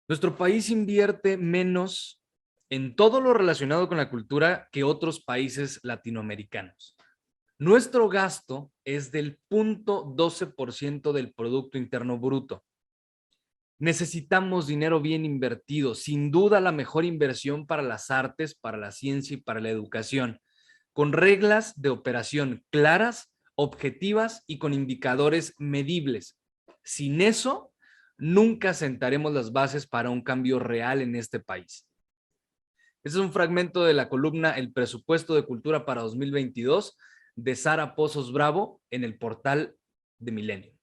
Nuestro país invierte menos en todo lo relacionado con la cultura que otros países latinoamericanos. Nuestro gasto es del 0.12% del Producto Interno Bruto. Necesitamos dinero bien invertido, sin duda la mejor inversión para las artes, para la ciencia y para la educación, con reglas de operación claras, objetivas y con indicadores medibles. Sin eso, nunca sentaremos las bases para un cambio real en este país. Este es un fragmento de la columna El presupuesto de cultura para 2022 de Sara Pozos Bravo en el portal de Milenio.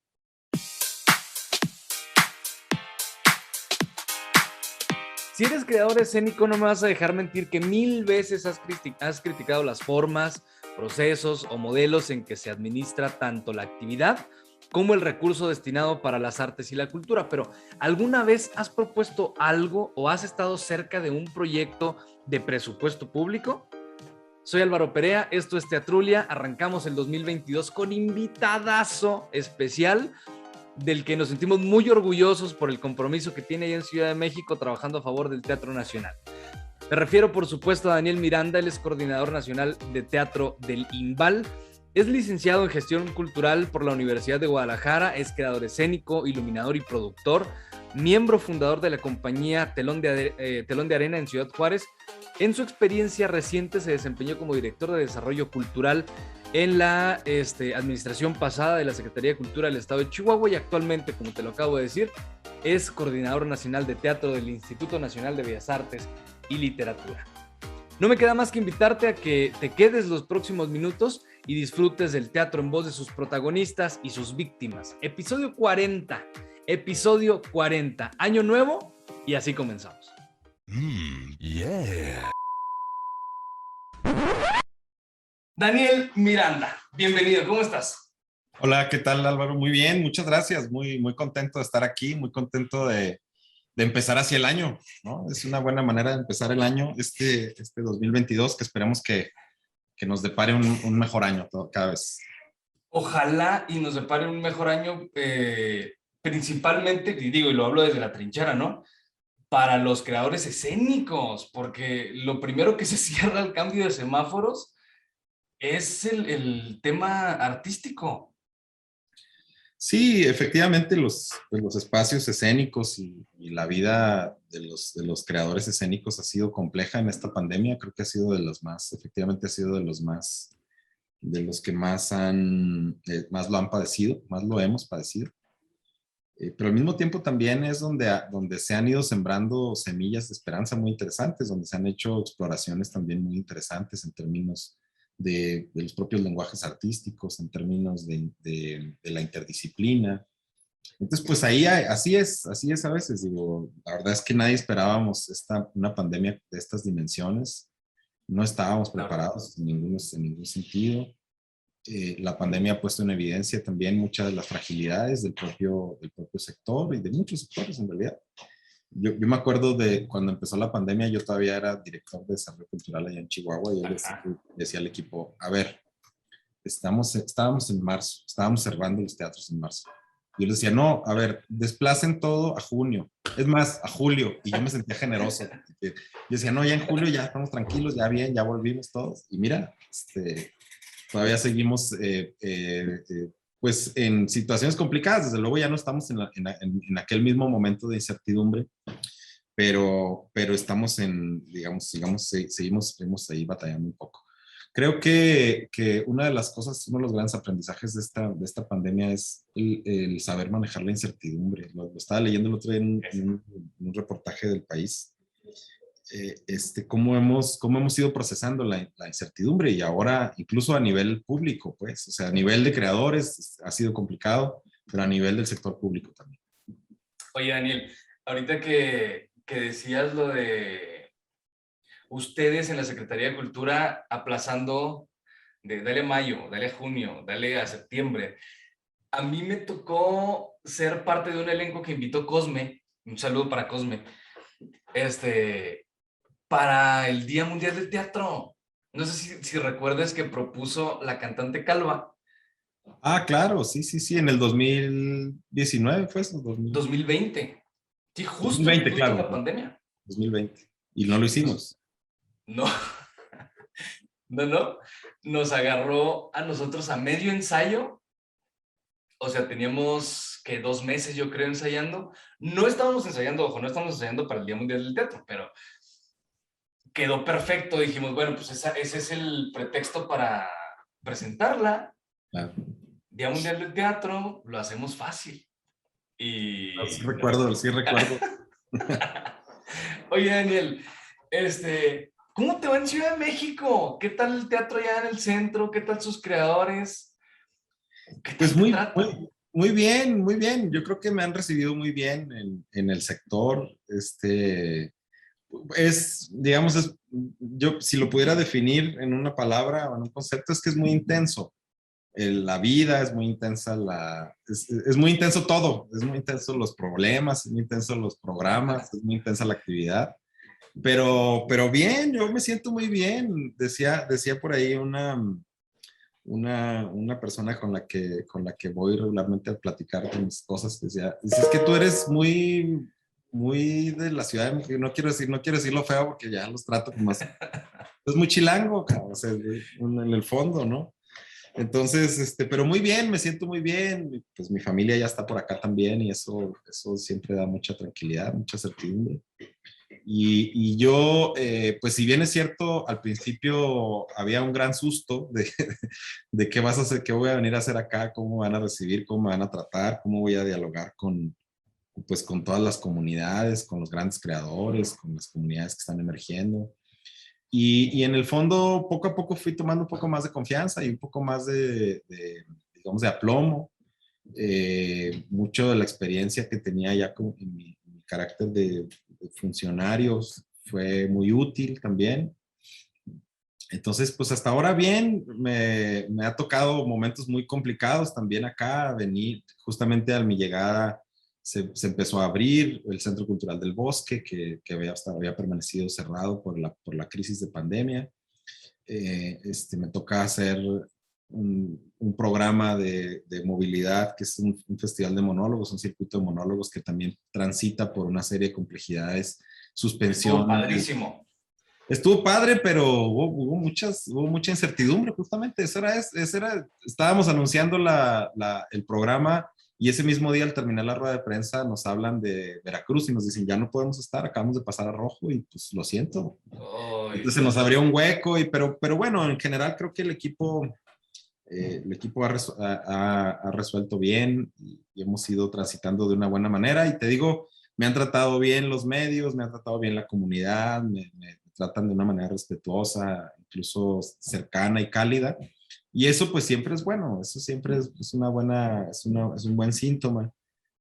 Si eres creador escénico, no me vas a dejar mentir que 1000 veces has criticado las formas, procesos o modelos en que se administra tanto la actividad como el recurso destinado para las artes y la cultura. Pero, ¿alguna vez has propuesto algo o has estado cerca de un proyecto de presupuesto público? Soy Álvaro Perea, esto es Teatrulia. Arrancamos el 2022 con invitadazo especial del que nos sentimos muy orgullosos por el compromiso que tiene allá en Ciudad de México trabajando a favor del Teatro Nacional. Me refiero, por supuesto, a Daniel Miranda. Él es coordinador nacional de teatro del INVAL. Es licenciado en gestión cultural por la Universidad de Guadalajara, es creador escénico, iluminador y productor, miembro fundador de la compañía Telón de Arena en Ciudad Juárez. En su experiencia reciente se desempeñó como director de desarrollo cultural en la administración pasada de la Secretaría de Cultura del Estado de Chihuahua y actualmente, como te lo acabo de decir, es coordinador nacional de teatro del Instituto Nacional de Bellas Artes y Literatura. No me queda más que invitarte a que te quedes los próximos minutos y disfrutes del teatro en voz de sus protagonistas y sus víctimas. Episodio 40, año nuevo, y así comenzamos. Yeah. Daniel Miranda, bienvenido, ¿cómo estás? Hola, ¿qué tal, Álvaro? Muy bien, muchas gracias. Muy contento de estar aquí, muy contento de empezar así el año, ¿no? Es una buena manera de empezar el año, este 2022, que esperemos que nos depare un mejor año cada vez. Ojalá y nos depare un mejor año, principalmente, y lo hablo desde la trinchera, ¿no? Para los creadores escénicos, porque lo primero que se cierra al cambio de semáforos es el tema artístico. Sí, efectivamente los espacios escénicos y la vida de los creadores escénicos ha sido compleja en esta pandemia. Creo que ha sido de los más, efectivamente ha sido de los que más lo han padecido, más lo hemos padecido. Pero al mismo tiempo también es donde se han ido sembrando semillas de esperanza muy interesantes, donde se han hecho exploraciones también muy interesantes en términos de los propios lenguajes artísticos, en términos de la interdisciplina. Entonces, pues ahí así es a veces. Digo, la verdad es que nadie esperábamos una pandemia de estas dimensiones. No estábamos preparados en ningún sentido. La pandemia ha puesto en evidencia también muchas de las fragilidades del propio sector y de muchos sectores en realidad. Yo me acuerdo de cuando empezó la pandemia, yo todavía era director de desarrollo cultural allá en Chihuahua y yo decía al equipo, a ver, estábamos en marzo, estábamos cerrando los teatros en marzo. Yo les decía, no, a ver, desplacen todo a junio, es más, a julio, y yo me sentía generoso. Yo decía, no, ya en julio ya estamos tranquilos, ya bien, ya volvimos todos, y mira, todavía seguimos pues en situaciones complicadas. Desde luego ya no estamos en aquel mismo momento de incertidumbre, pero estamos seguimos ahí batallando un poco. Creo que una de las cosas, uno de los grandes aprendizajes de esta pandemia es el saber manejar la incertidumbre. Lo estaba leyendo el otro día en un reportaje del País. Cómo hemos ido procesando la incertidumbre y ahora incluso a nivel público, pues, o sea, a nivel de creadores ha sido complicado, pero a nivel del sector público también. Oye, Daniel, ahorita que decías lo de ustedes en la Secretaría de Cultura aplazando dale mayo, dale junio, dale a septiembre. A mí me tocó ser parte de un elenco que invitó Cosme, un saludo para Cosme, para el Día Mundial del Teatro. No sé si recuerdas que propuso la cantante Calva. Ah, claro, sí, en el 2019 fue eso. 2020. Sí, justo, 2020, justo en claro, la pandemia. 2020. Y no lo hicimos. No, no, no. Nos agarró a nosotros a medio ensayo. O sea, teníamos que 2 meses, yo creo, ensayando. No estábamos ensayando, ojo, no estábamos ensayando para el Día Mundial del Teatro, pero quedó perfecto. Dijimos, bueno, pues ese es el pretexto para presentarla. Claro. Día Mundial del Teatro, lo hacemos fácil. Sí Y recuerdo, sí recuerdo. oye, Daniel, ¿cómo te va en Ciudad de México? ¿Qué tal el teatro allá en el centro? ¿Qué tal sus creadores? ¿Qué tal Pues te muy, tratan? muy, muy bien, muy bien. Yo creo que me han recibido muy bien en el sector. Digamos, yo si lo pudiera definir en una palabra o en un concepto, es que es muy intenso. La vida es muy intensa, es muy intenso todo, es muy intenso los problemas, es muy intenso los programas, es muy intensa la actividad. Pero bien, yo me siento muy bien. Decía por ahí una persona con la que voy regularmente a platicar de mis cosas, decía, es que tú eres muy de la ciudad de México, no quiero decirlo feo porque ya los trato como así. Es muy chilango, cabrón, o sea, en el fondo, ¿no? Entonces, pero muy bien, me siento muy bien, pues mi familia ya está por acá también y eso siempre da mucha tranquilidad, mucha certidumbre. Y yo, pues si bien es cierto, al principio había un gran susto de qué vas a hacer, qué voy a venir a hacer acá, cómo me van a recibir, cómo me van a tratar, cómo voy a dialogar pues, con todas las comunidades, con los grandes creadores, con las comunidades que están emergiendo. Y en el fondo, poco a poco fui tomando un poco más de confianza y un poco más digamos, de aplomo. Mucho de la experiencia que tenía ya en mi carácter de funcionarios fue muy útil también. Entonces, pues hasta ahora bien, me ha tocado momentos muy complicados también acá, venir justamente a mi llegada. Se empezó a abrir el Centro Cultural del Bosque, que había permanecido cerrado por la crisis de pandemia. Me toca hacer un programa de movilidad, que es un festival de monólogos, un circuito de monólogos que también transita por una serie de complejidades, Estuvo suspensiones. padrísimo. Estuvo padre, pero hubo mucha incertidumbre, justamente. Estábamos anunciando el programa y ese mismo día, al terminar la rueda de prensa, nos hablan de Veracruz y nos dicen, ya no podemos estar, acabamos de pasar a rojo y pues lo siento. Ay, Entonces se nos abrió un hueco, pero bueno, en general creo que el equipo ha resuelto bien y hemos ido transitando de una buena manera. Y te digo, me han tratado bien los medios, me han tratado bien la comunidad, me tratan de una manera respetuosa, incluso cercana y cálida. Y eso pues siempre es bueno, eso siempre es una buena, es un buen síntoma.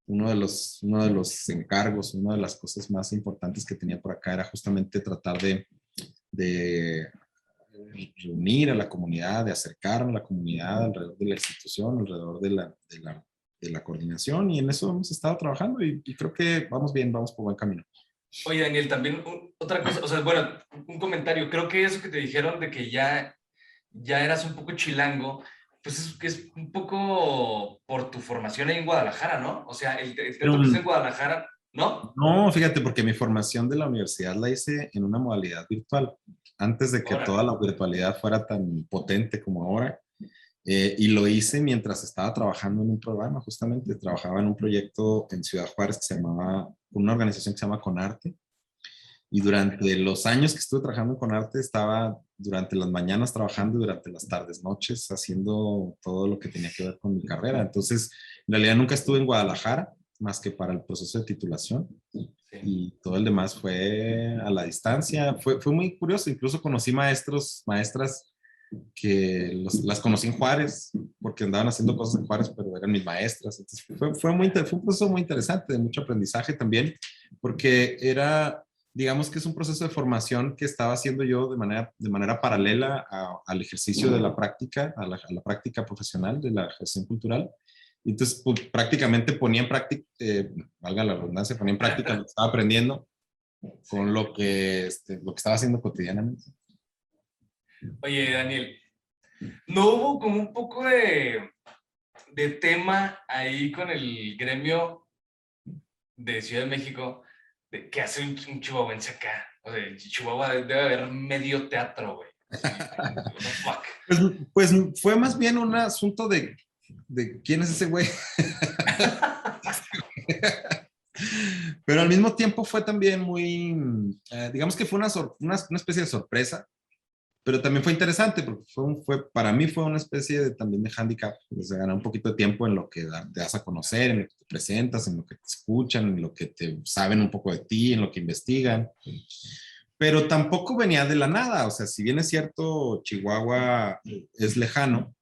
Uno de los encargos, una de las cosas más importantes que tenía por acá era justamente tratar de reunir a la comunidad, de acercar a la comunidad alrededor de la institución, alrededor de la coordinación, y en eso hemos estado trabajando y creo que vamos bien, vamos por buen camino. oye, Daniel, también otra cosa, o sea, bueno, un comentario. Creo que eso que te dijeron de que ya eras un poco chilango, pues es que es un poco por tu formación ahí en Guadalajara, ¿no? O sea, el Pero, teatro que es en Guadalajara, ¿no? no, fíjate, porque mi formación de la universidad la hice en una modalidad virtual, antes de que toda Órale. la virtualidad fuera tan potente como ahora. Y lo hice mientras estaba trabajando en un programa, justamente trabajaba en un proyecto en Ciudad Juárez que se llamaba, una organización que se llama Conarte. Y durante los años que estuve trabajando con arte, estaba durante las mañanas trabajando y durante las tardes, noches, haciendo todo lo que tenía que ver con mi carrera. Entonces, en realidad nunca estuve en Guadalajara, más que para el proceso de titulación. Sí. Y todo el demás fue a la distancia. Fue muy curioso. Incluso conocí maestras que las conocí en Juárez, porque andaban haciendo cosas en Juárez, pero eran mis maestras. Entonces, fue un proceso muy interesante, de mucho aprendizaje también, porque digamos que es un proceso de formación que estaba haciendo yo de manera paralela al ejercicio de la práctica, a la práctica profesional de la gestión cultural. Y entonces, pues, prácticamente ponía en práctica, valga la redundancia, ponía en práctica lo que estaba aprendiendo Sí. con lo que estaba haciendo cotidianamente. Oye, Daniel, ¿no hubo como un poco de tema ahí con el gremio de Ciudad de México, ¿qué hace un chihuahuense acá? O sea, en Chihuahua debe haber medio teatro, güey. Sí, what the fuck. Pues fue más bien un asunto de quién es ese güey. Pero al mismo tiempo fue también muy, digamos que fue una especie de sorpresa, pero también fue interesante porque para mí fue una especie también de handicap, de ganar un poquito de tiempo en lo que te das a conocer, en lo que te presentas, en lo que te escuchan, en lo que te saben un poco de ti, en lo que investigan. Pero tampoco venía de la nada, o sea, si bien es cierto, Chihuahua es lejano,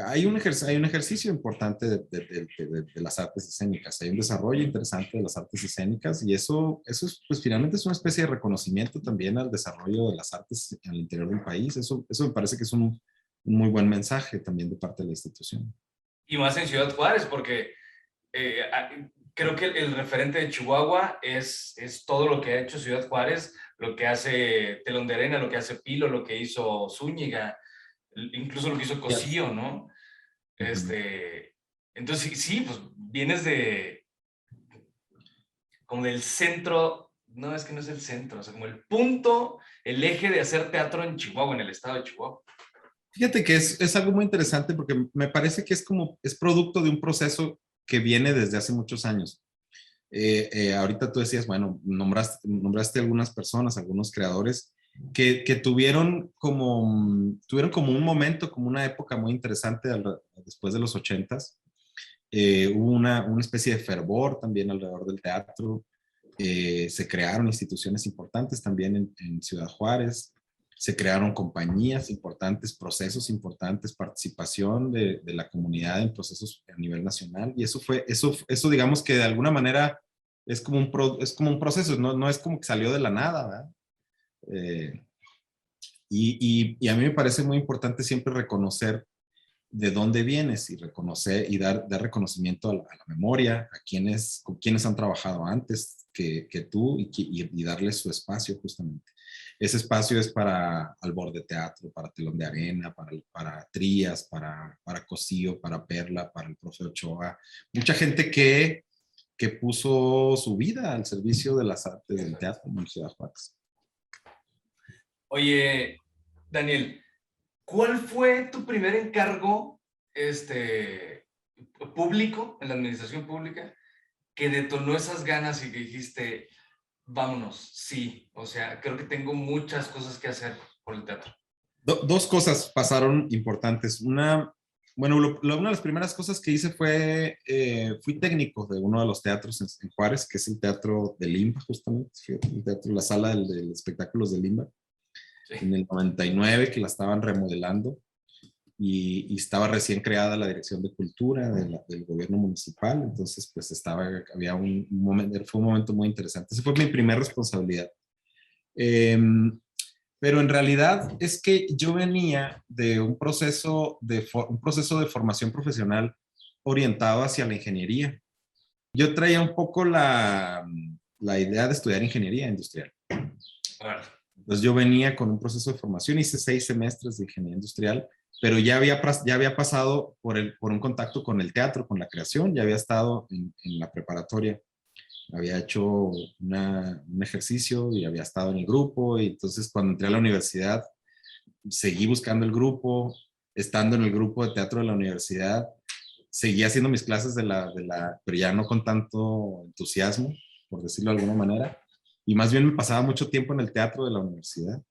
hay un ejercicio importante de las artes escénicas, hay un desarrollo interesante de las artes escénicas y eso es, pues finalmente es una especie de reconocimiento también al desarrollo de las artes en el interior del país. Eso me parece que es un muy buen mensaje también de parte de la institución. Y más en Ciudad Juárez, porque creo que el referente de Chihuahua es todo lo que ha hecho Ciudad Juárez, lo que hace Telón de Arena, lo que hace Pilo, lo que hizo Zúñiga, incluso lo que hizo Yes. Cosío, ¿no? Ujú. Entonces, sí, pues vienes como del centro, no, es que no es el centro, o sea, como el punto, el eje de hacer teatro en Chihuahua, en el estado de Chihuahua. Fíjate que es algo muy interesante porque me parece que es producto de un proceso que viene desde hace muchos años. Ahorita tú decías, bueno, nombraste algunas personas, algunos creadores que tuvieron como un momento, como una época muy interesante después de los ochentas. Hubo una especie de fervor también alrededor del teatro. Se crearon instituciones importantes también en Ciudad Juárez. Se crearon compañías importantes, procesos importantes, participación de la comunidad en procesos a nivel nacional. Y eso digamos que de alguna manera es como un proceso, no es como que salió de la nada, ¿verdad? Eh, y a mí me parece muy importante siempre reconocer de dónde vienes y reconocer y dar reconocimiento a la memoria, con quienes han trabajado antes que tú y darles su espacio justamente. Ese espacio es para Albor de Teatro, para Telón de Arena, para Trías, para Cosío, para Perla, para el profe Ochoa. Mucha gente que puso su vida al servicio de las artes del teatro en Ciudad Juárez. Oye, Daniel, ¿cuál fue tu primer encargo público, en la administración pública, que detonó esas ganas y que dijiste, vámonos, sí, o sea, creo que tengo muchas cosas que hacer por el teatro? Dos cosas pasaron importantes. Bueno, una de las primeras cosas que hice fui técnico de uno de los teatros en Juárez, que es el Teatro de Limba, justamente, la sala de espectáculos de Limba, Sí. en el 99, que la estaban remodelando y estaba recién creada la Dirección de Cultura del gobierno municipal, entonces pues había un momento, fue un momento muy interesante. Esa fue mi primera responsabilidad. Pero en realidad es que yo venía de un proceso de formación profesional orientado hacia la ingeniería. Yo traía un poco la idea de estudiar ingeniería industrial. Bueno, Entonces yo venía con un proceso de formación, hice 6 semestres de ingeniería industrial, pero ya había pasado por un contacto con el teatro, con la creación, ya había estado en la preparatoria, había hecho un ejercicio y había estado en el grupo, y entonces cuando entré a la universidad seguí buscando el grupo, estando en el grupo de teatro de la universidad, seguí haciendo mis clases pero ya no con tanto entusiasmo, por decirlo de alguna manera, y más bien me pasaba mucho tiempo en el teatro de la universidad.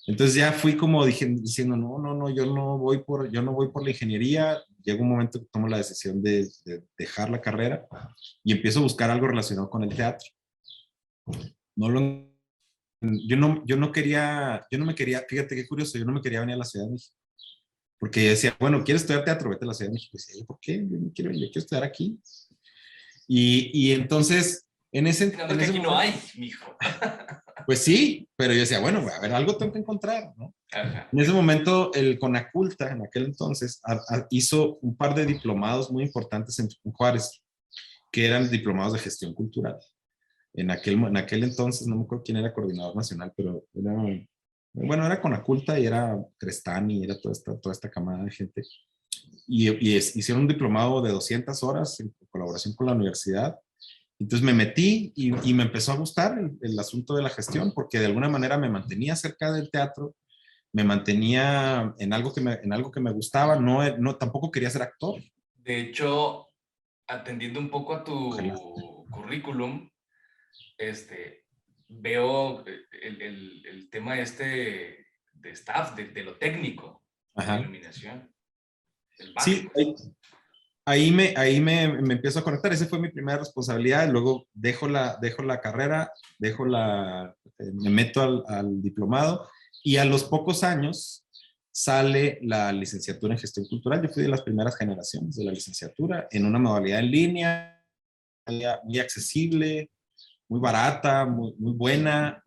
Entonces ya fui como diciendo, no, no, no, yo no voy por la ingeniería. Llega un momento que tomo la decisión de dejar la carrera y empiezo a buscar algo relacionado con el teatro. No lo, yo no me quería, fíjate qué curioso, yo no me quería venir a la Ciudad de México. Porque yo decía, bueno, ¿quieres estudiar teatro? Vete a la Ciudad de México. Y decía, ¿por qué? Yo quiero estudiar aquí. Y entonces, nada más que aquí no momento, hay, mijo. pues sí, pero yo decía, bueno, a ver, algo tengo que encontrar, ¿no? Ajá. En ese momento, el Conaculta, en aquel entonces, hizo un par de diplomados muy importantes en Juárez, que eran diplomados de gestión cultural. En aquel entonces, no me acuerdo quién era coordinador nacional, pero era Conaculta y era Crestani, y era toda esta camada de gente. Y hicieron un diplomado de 200 horas en colaboración con la universidad, Entonces me metí y me empezó a gustar el asunto de la gestión, porque de alguna manera me mantenía cerca del teatro, me mantenía en algo que me gustaba, tampoco quería ser actor. De hecho, atendiendo un poco a Ojalá. tu currículum, veo el tema de staff, de lo técnico, de la Ajá. iluminación, el Sí, básico. me empiezo a conectar. Esa fue mi primera responsabilidad. Luego dejo la carrera, me meto al diplomado y a los pocos años sale la licenciatura en gestión cultural. Yo fui de las primeras generaciones de la licenciatura en una modalidad en línea, muy accesible, muy barata, muy buena.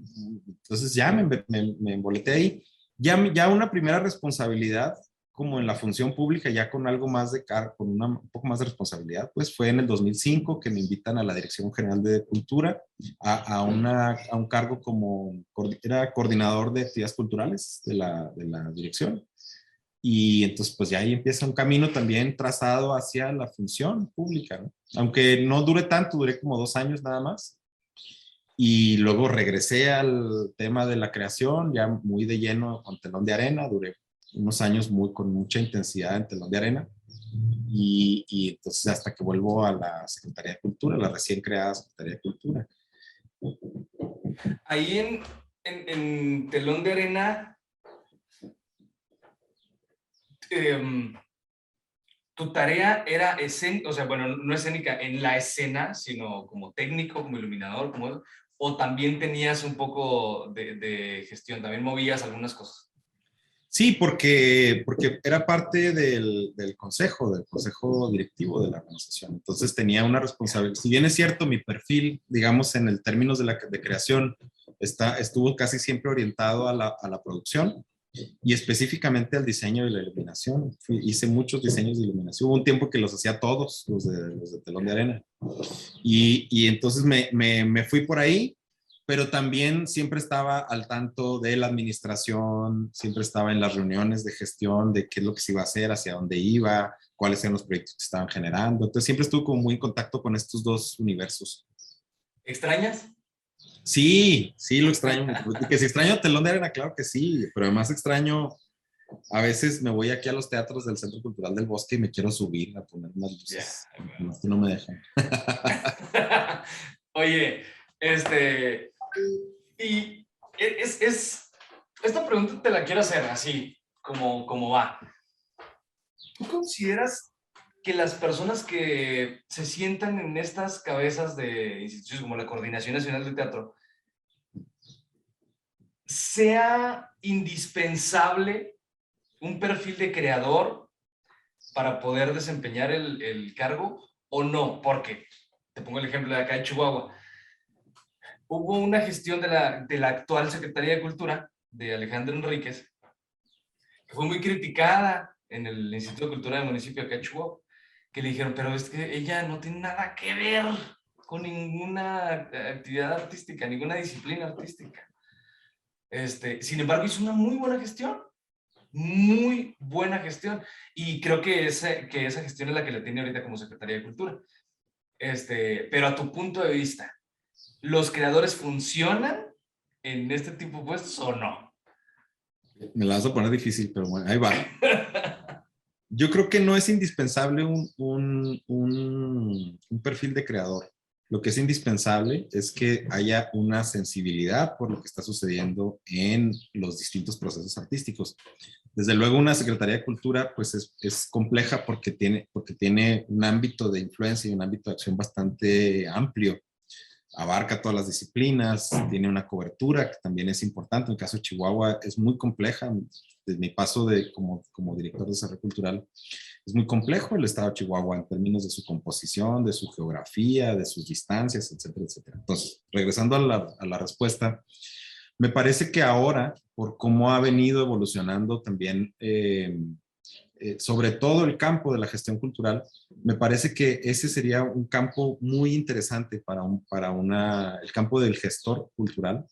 Entonces ya me emboleté ahí. Ya una primera responsabilidad como en la función pública, ya con algo más con un poco más de responsabilidad, pues fue en el 2005 que me invitan a la Dirección General de Cultura, a un cargo era coordinador de actividades culturales de la dirección. Y entonces, pues ya ahí empieza un camino también trazado hacia la función pública, ¿no? Aunque no dure tanto, duré como 2 años nada más. Y luego regresé al tema de la creación, ya muy de lleno con Telón de Arena. Duré unos años con mucha intensidad en Telón de Arena. Y entonces hasta que vuelvo a la Secretaría de Cultura, la recién creada Secretaría de Cultura. Ahí en Telón de Arena, tu tarea era escénica, o sea, bueno, no escénica en la escena, sino como técnico, como iluminador, o también tenías un poco de gestión, también movías algunas cosas. Sí, porque era parte del consejo directivo de la organización. Entonces tenía una responsabilidad. Si bien es cierto, mi perfil, digamos, en el términos de creación, estuvo casi siempre orientado a la producción y específicamente al diseño y la iluminación. Hice muchos diseños de iluminación. Hubo un tiempo que los hacía todos, los de Telón de Arena. Y entonces me fui por ahí, pero también siempre estaba al tanto de la administración, siempre estaba en las reuniones de gestión de qué es lo que se iba a hacer, hacia dónde iba, cuáles eran los proyectos que estaban generando. Entonces siempre estuve como muy en contacto con estos dos universos. ¿Extrañas? Sí, sí lo extraño. Que si extraño Telón de Arena, claro que sí, pero además extraño, a veces me voy aquí a los teatros del Centro Cultural del Bosque y me quiero subir a poner unas luces. Yeah. No me dejan. Oye, y esta pregunta te la quiero hacer así, como va. ¿Tú consideras que las personas que se sientan en estas cabezas de instituciones como la Coordinación Nacional del Teatro, sea indispensable un perfil de creador para poder desempeñar el cargo o no? Porque, te pongo el ejemplo de acá en Chihuahua, hubo una gestión de la actual Secretaría de Cultura, de Alejandro Enríquez, que fue muy criticada en el Instituto de Cultura del municipio de acá en Chihuahua, que le dijeron, pero es que ella no tiene nada que ver con ninguna actividad artística, ninguna disciplina artística. Sin embargo, hizo una muy buena gestión, y creo que esa gestión es la que le tiene ahorita como Secretaría de Cultura. Pero a tu punto de vista, ¿los creadores funcionan en este tipo de puestos o no? Me la vas a poner difícil, pero bueno, ahí va. Yo creo que no es indispensable un perfil de creador. Lo que es indispensable es que haya una sensibilidad por lo que está sucediendo en los distintos procesos artísticos. Desde luego, una Secretaría de Cultura pues es compleja porque tiene un ámbito de influencia y un ámbito de acción bastante amplio. Abarca todas las disciplinas, tiene una cobertura que también es importante. En el caso de Chihuahua es muy compleja. Desde mi paso como director de desarrollo cultural, es muy complejo el estado de Chihuahua en términos de su composición, de su geografía, de sus distancias, etcétera, etcétera. Entonces, regresando a la respuesta, me parece que ahora, por cómo ha venido evolucionando también, sobre todo el campo de la gestión cultural, me parece que ese sería un campo muy interesante el campo del gestor cultural.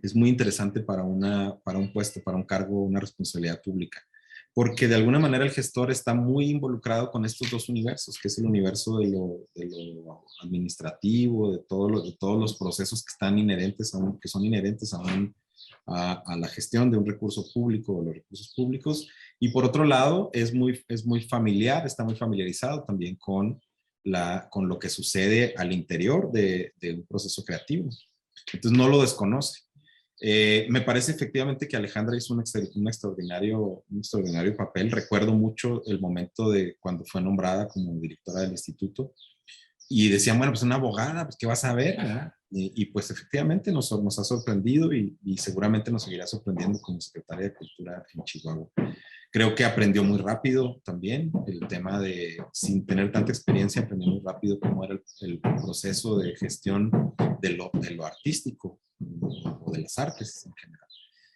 Es muy interesante para un puesto, para un cargo, una responsabilidad pública, porque de alguna manera el gestor está muy involucrado con estos dos universos, que es el universo de lo administrativo, de todos los procesos que están inherentes que son inherentes a la gestión de un recurso público o los recursos públicos. Y por otro lado, es muy familiar, está muy familiarizado también con lo que sucede al interior de un proceso creativo. Entonces no lo desconoce. Me parece efectivamente que Alejandra hizo un extraordinario papel. Recuerdo mucho el momento de cuando fue nombrada como directora del instituto y decían, bueno, pues una abogada, pues ¿qué vas a ver? ¿Verdad? Y pues efectivamente nos ha sorprendido y seguramente nos seguirá sorprendiendo como secretaria de Cultura en Chihuahua. Creo que aprendió muy rápido también el tema de, sin tener tanta experiencia, aprendió muy rápido cómo era el proceso de gestión de lo artístico o de las artes en general.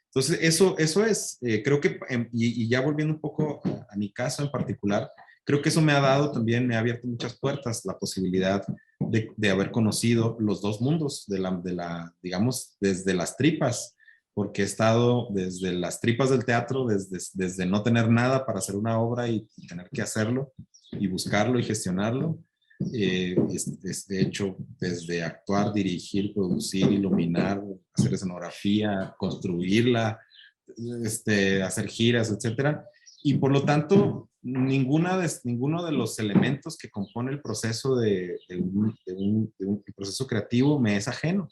Entonces, eso es, creo que, y ya volviendo un poco a mi caso en particular, creo que eso me ha dado también, me ha abierto muchas puertas, la posibilidad de haber conocido los dos mundos, digamos, desde las tripas, porque he estado desde las tripas del teatro, desde no tener nada para hacer una obra y tener que hacerlo, y buscarlo y gestionarlo. De hecho, desde actuar, dirigir, producir, iluminar, hacer escenografía, construirla, hacer giras, etcétera. Y por lo tanto, ninguno de los elementos que compone el proceso de un proceso creativo me es ajeno.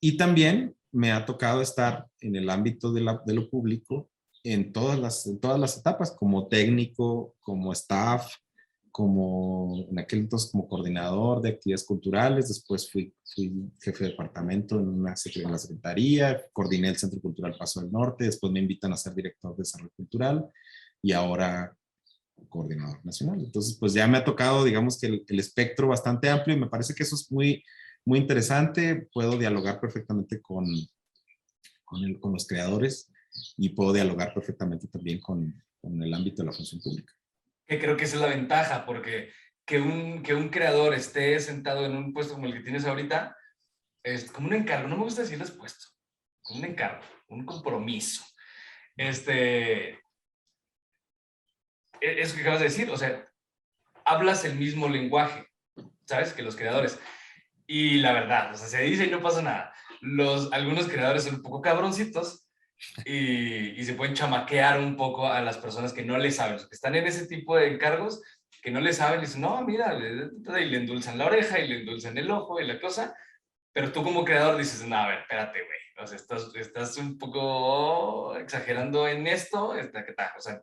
Y también me ha tocado estar en el ámbito de lo público en todas las etapas, como técnico, como staff, en aquel entonces como coordinador de actividades culturales, después fui jefe de departamento en la secretaría, coordiné el Centro Cultural Paso del Norte, después me invitan a ser director de desarrollo cultural y ahora coordinador nacional. Entonces, pues ya me ha tocado, digamos que el espectro bastante amplio y me parece que eso es muy interesante. Puedo dialogar perfectamente con los creadores y puedo dialogar perfectamente también con el ámbito de la función pública. Que creo que esa es la ventaja, porque que un creador esté sentado en un puesto como el que tienes ahorita, es como un encargo, no me gusta decirles puesto, como un encargo, un compromiso. Eso que acabas de decir, o sea, hablas el mismo lenguaje, ¿sabes? Que los creadores. Y la verdad, o sea, se dice y no pasa nada. Algunos creadores son un poco cabroncitos y se pueden chamaquear un poco a las personas que no le saben, que están en ese tipo de encargos, que no le saben, y dicen, no, mira, y le endulzan la oreja y le endulzan el ojo y la cosa, pero tú como creador dices, no, a ver, espérate, güey, o sea, estás un poco exagerando en esto, o sea,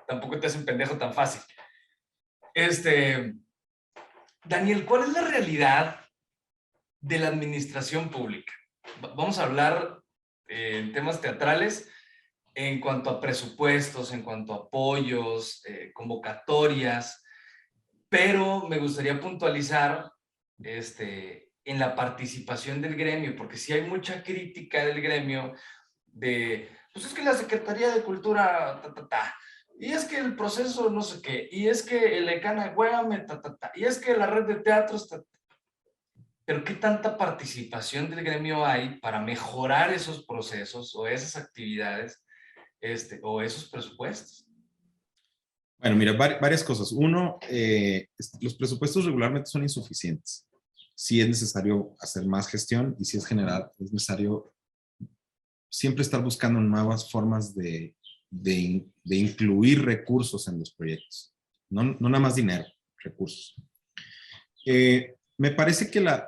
tampoco te hace un pendejo tan fácil. Daniel, ¿cuál es la realidad de la administración pública? Vamos a hablar en temas teatrales en cuanto a presupuestos, en cuanto a apoyos, convocatorias, pero me gustaría puntualizar en la participación del gremio, porque sí hay mucha crítica del gremio de, pues es que la Secretaría de Cultura, y es que el proceso no sé qué, y es que el Ecana Huéame, y es que la red de teatros, pero ¿qué tanta participación del gremio hay para mejorar esos procesos o esas actividades o esos presupuestos? Bueno, mira, varias cosas. Uno, los presupuestos regularmente son insuficientes. Sí es necesario hacer más gestión y sí es necesario siempre estar buscando nuevas formas de incluir recursos en los proyectos. No nada más dinero, recursos. Me parece que las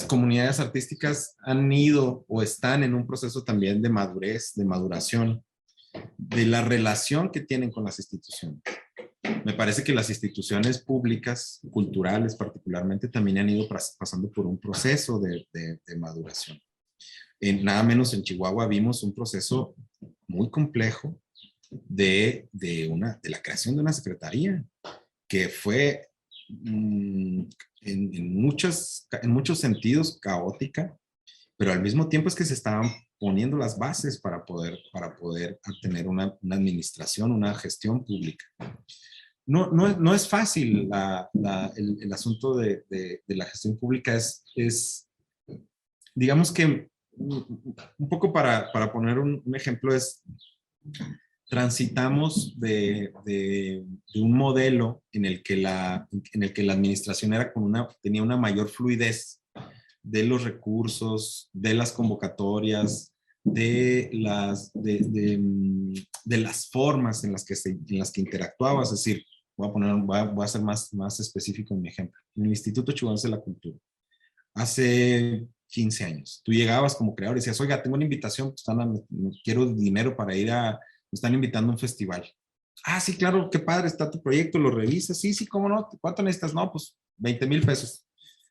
comunidades artísticas han ido o están en un proceso también de madurez, de maduración, de la relación que tienen con las instituciones. Me parece que las instituciones públicas, culturales particularmente, también han ido pasando por un proceso de maduración. Nada menos en Chihuahua vimos un proceso muy complejo de la creación de una secretaría que fue en muchos sentidos caótica, pero al mismo tiempo es que se estaban poniendo las bases para poder tener una administración, una gestión pública. No es fácil el asunto de la gestión pública, digamos que un poco para poner un ejemplo es, transitamos de un modelo en el que la administración era tenía una mayor fluidez de los recursos, de las convocatorias, de las formas en las que interactuaba. Es decir, voy a ser más específico en mi ejemplo. En el Instituto Chihuahuense de la Cultura, hace 15 años, tú llegabas como creador y decías, oiga, tengo una invitación, pues, quiero dinero para me están invitando a un festival. Ah, sí, claro, qué padre está tu proyecto, lo revisas. Sí, sí, cómo no, ¿cuánto necesitas? No, pues 20,000 pesos.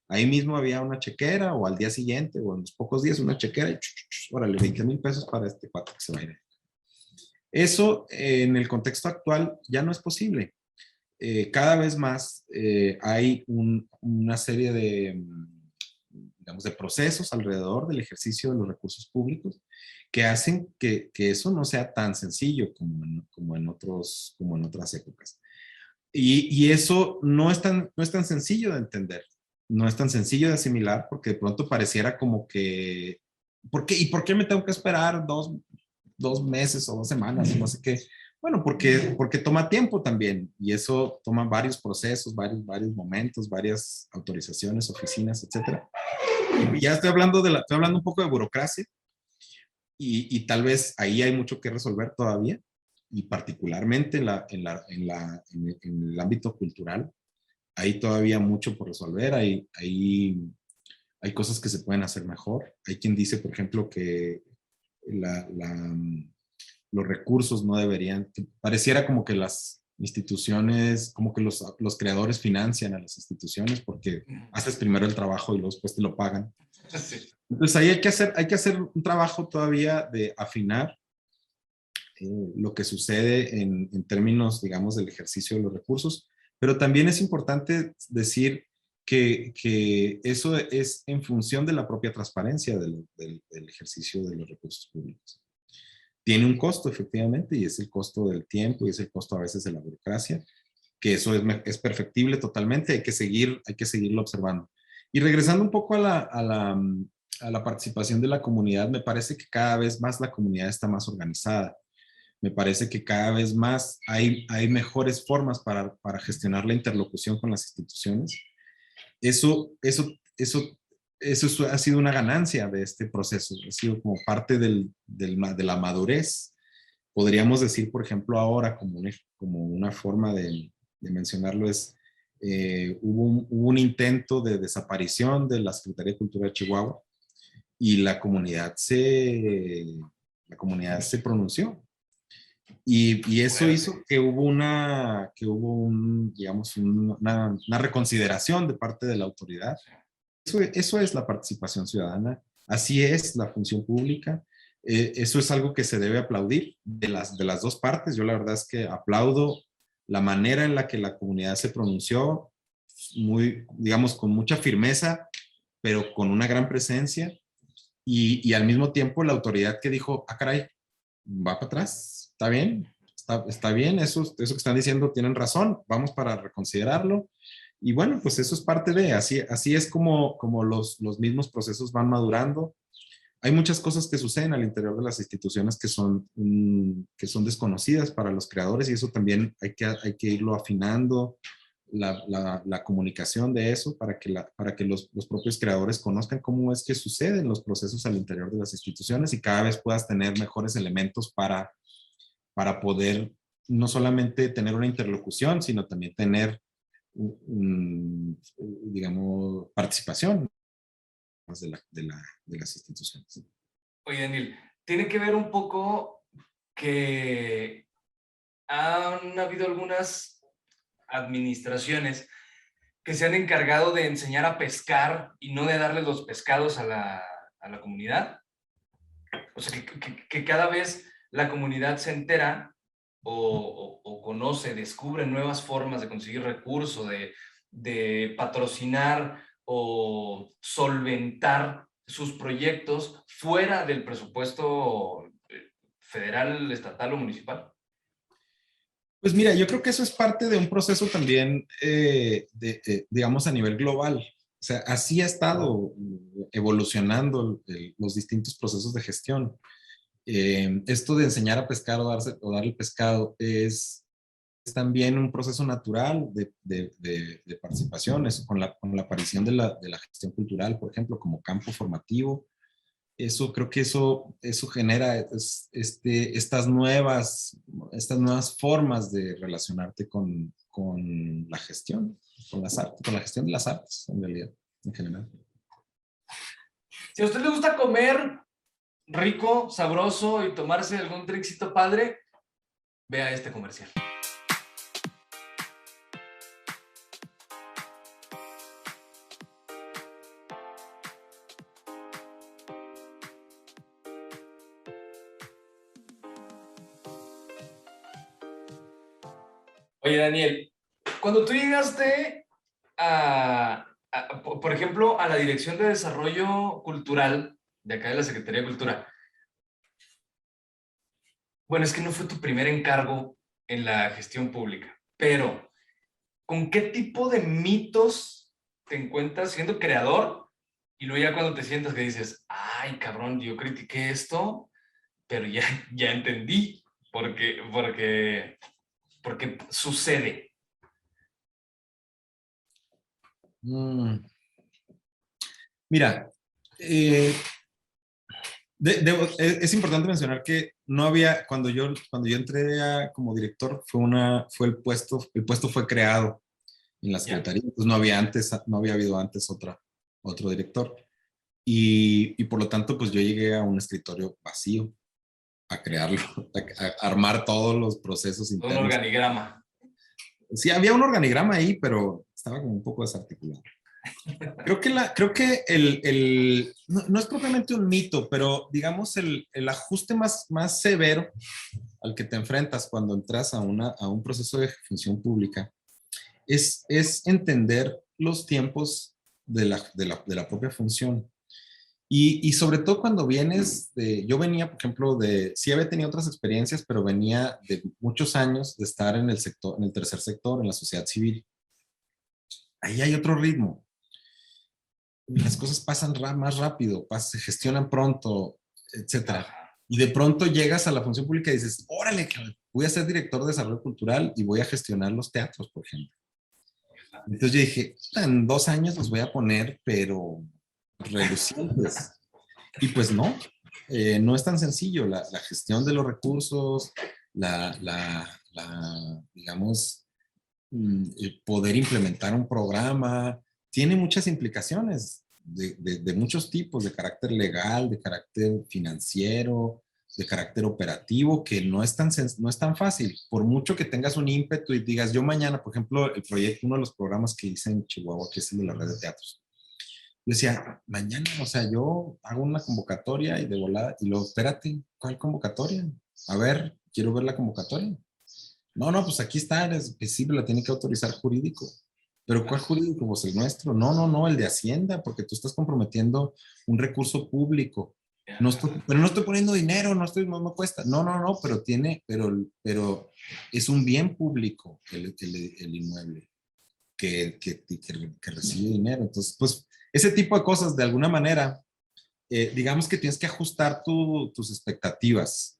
Ahí mismo había una chequera, o al día siguiente, o en los pocos días, una chequera, y órale, 20,000 pesos para este cuate que se va a ir. Eso en el contexto actual ya no es posible. Cada vez más hay una serie digamos, de procesos alrededor del ejercicio de los recursos públicos que hacen que eso no sea tan sencillo como en otras épocas. Y eso no es tan sencillo de entender, no es tan sencillo de asimilar, porque de pronto pareciera como que, ¿por qué me tengo que esperar 2 meses o 2 semanas? No sé qué. Bueno, porque toma tiempo también, y eso toma varios procesos, varios momentos, varias autorizaciones, oficinas, etcétera. Y ya estoy hablando un poco de burocracia, y tal vez ahí hay mucho que resolver todavía, y particularmente en el ámbito cultural, hay todavía mucho por resolver, hay cosas que se pueden hacer mejor. Hay quien dice, por ejemplo, que la, la, los recursos no deberían, que pareciera como que las instituciones, como que los creadores financian a las instituciones porque haces primero el trabajo y luego después te lo pagan. Sí. Entonces ahí hay que hacer un trabajo todavía de afinar lo que sucede en términos, digamos, del ejercicio de los recursos, pero también es importante decir que eso es en función de la propia transparencia del ejercicio de los recursos públicos. Tiene un costo, efectivamente, y es el costo del tiempo y es el costo a veces de la burocracia, que eso es perfectible totalmente, hay que seguirlo observando. Y regresando un poco a la participación de la comunidad, me parece que cada vez más la comunidad está más organizada. Me parece que cada vez más hay mejores formas para gestionar la interlocución con las instituciones. Eso, eso, eso, eso ha sido una ganancia de este proceso, ha sido como parte de la madurez. Podríamos decir, por ejemplo, ahora como una forma de mencionarlo es, hubo un intento de desaparición de la Secretaría de Cultura de Chihuahua, y la comunidad se pronunció. Y eso hizo digamos, una reconsideración de parte de la autoridad. Eso es la participación ciudadana, así es la función pública. Eso es algo que se debe aplaudir de las dos partes. Yo la verdad es que aplaudo la manera en la que la comunidad se pronunció, digamos, con mucha firmeza, pero con una gran presencia, y al mismo tiempo la autoridad que dijo, ah, caray, va para atrás, está bien, eso que están diciendo tienen razón, vamos para reconsiderarlo. Y bueno, pues eso es parte así es como los mismos procesos van madurando. Hay muchas cosas que suceden al interior de las instituciones que son desconocidas para los creadores, y eso también hay que irlo afinando, la comunicación de eso, para que los propios creadores conozcan cómo es que suceden los procesos al interior de las instituciones, y cada vez puedas tener mejores elementos para poder no solamente tener una interlocución, sino también tener, digamos, participación de las instituciones. Oye, Daniel, tiene que ver un poco que han habido algunas administraciones que se han encargado de enseñar a pescar y no de darles los pescados a la comunidad. O sea, que cada vez la comunidad se entera o conoce, descubre nuevas formas de conseguir recursos, de patrocinar o solventar sus proyectos fuera del presupuesto federal, estatal o municipal. Pues mira, yo creo que eso es parte de un proceso también, digamos, a nivel global. sea, así ha estado evolucionando los distintos procesos de gestión. Esto de enseñar a pescar o dar el pescado es también un proceso natural de participación, eso con la aparición de la gestión cultural, por ejemplo, como campo formativo. Eso creo que eso genera estas nuevas formas de relacionarte con la gestión, con las artes, con la gestión de las artes, en realidad, en general. Si a usted le gusta comer rico, sabroso y tomarse algún drinkcito padre, vea este comercial. Oye, Daniel, cuando tú llegaste por ejemplo, a la Dirección de Desarrollo Cultural de acá de la Secretaría de Cultura, bueno, es que no fue tu primer encargo en la gestión pública, pero ¿con qué tipo de mitos te encuentras siendo creador? Y luego ya cuando te sientas que dices, ay, cabrón, yo critiqué esto, pero ya entendí porque sucede. Mm, Mira, es importante mencionar que no había, cuando yo entré como director, fue el puesto fue creado en la Ya. Secretaría, entonces no había habido antes otro director. Y por lo tanto, pues yo llegué a un escritorio vacío, a crearlo, a armar todos los procesos Un internos. organigrama. Sí, había un organigrama ahí, pero estaba como un poco desarticulado. Creo que no es propiamente un mito, pero digamos el ajuste más severo al que te enfrentas cuando entras a un proceso de función pública es entender los tiempos de la propia función. Y sobre todo cuando yo venía, por ejemplo, sí había tenido otras experiencias, pero venía de muchos años de estar en el sector, en el tercer sector, en la sociedad civil. Ahí hay otro ritmo. Las cosas pasan más rápido, se gestionan pronto, etcétera. Y de pronto llegas a la función pública y dices, órale, voy a ser director de desarrollo cultural y voy a gestionar los teatros, por ejemplo. Entonces yo dije, en 2 años los voy a poner, pero relucientes. Y pues no, no es tan sencillo. La gestión de los recursos, digamos, el poder implementar un programa, tiene muchas implicaciones de muchos tipos, de carácter legal, de carácter financiero, de carácter operativo, que no es tan fácil. Por mucho que tengas un ímpetu y digas, yo mañana, por ejemplo, el proyecto, uno de los programas que hice en Chihuahua, que es el de la red de teatros, yo decía, mañana, o sea, yo hago una convocatoria y de volada, y luego, espérate, ¿cuál convocatoria? A ver, quiero ver la convocatoria. No, pues aquí está, que sí, la tiene que autorizar jurídico. ¿Pero cuál jurídico? Pues el nuestro. No, el de Hacienda, porque tú estás comprometiendo un recurso público. Pero no estoy poniendo dinero, no me cuesta. No, pero es un bien público el inmueble que recibe dinero. Entonces, pues, ese tipo de cosas, de alguna manera, digamos que tienes que ajustar tus expectativas.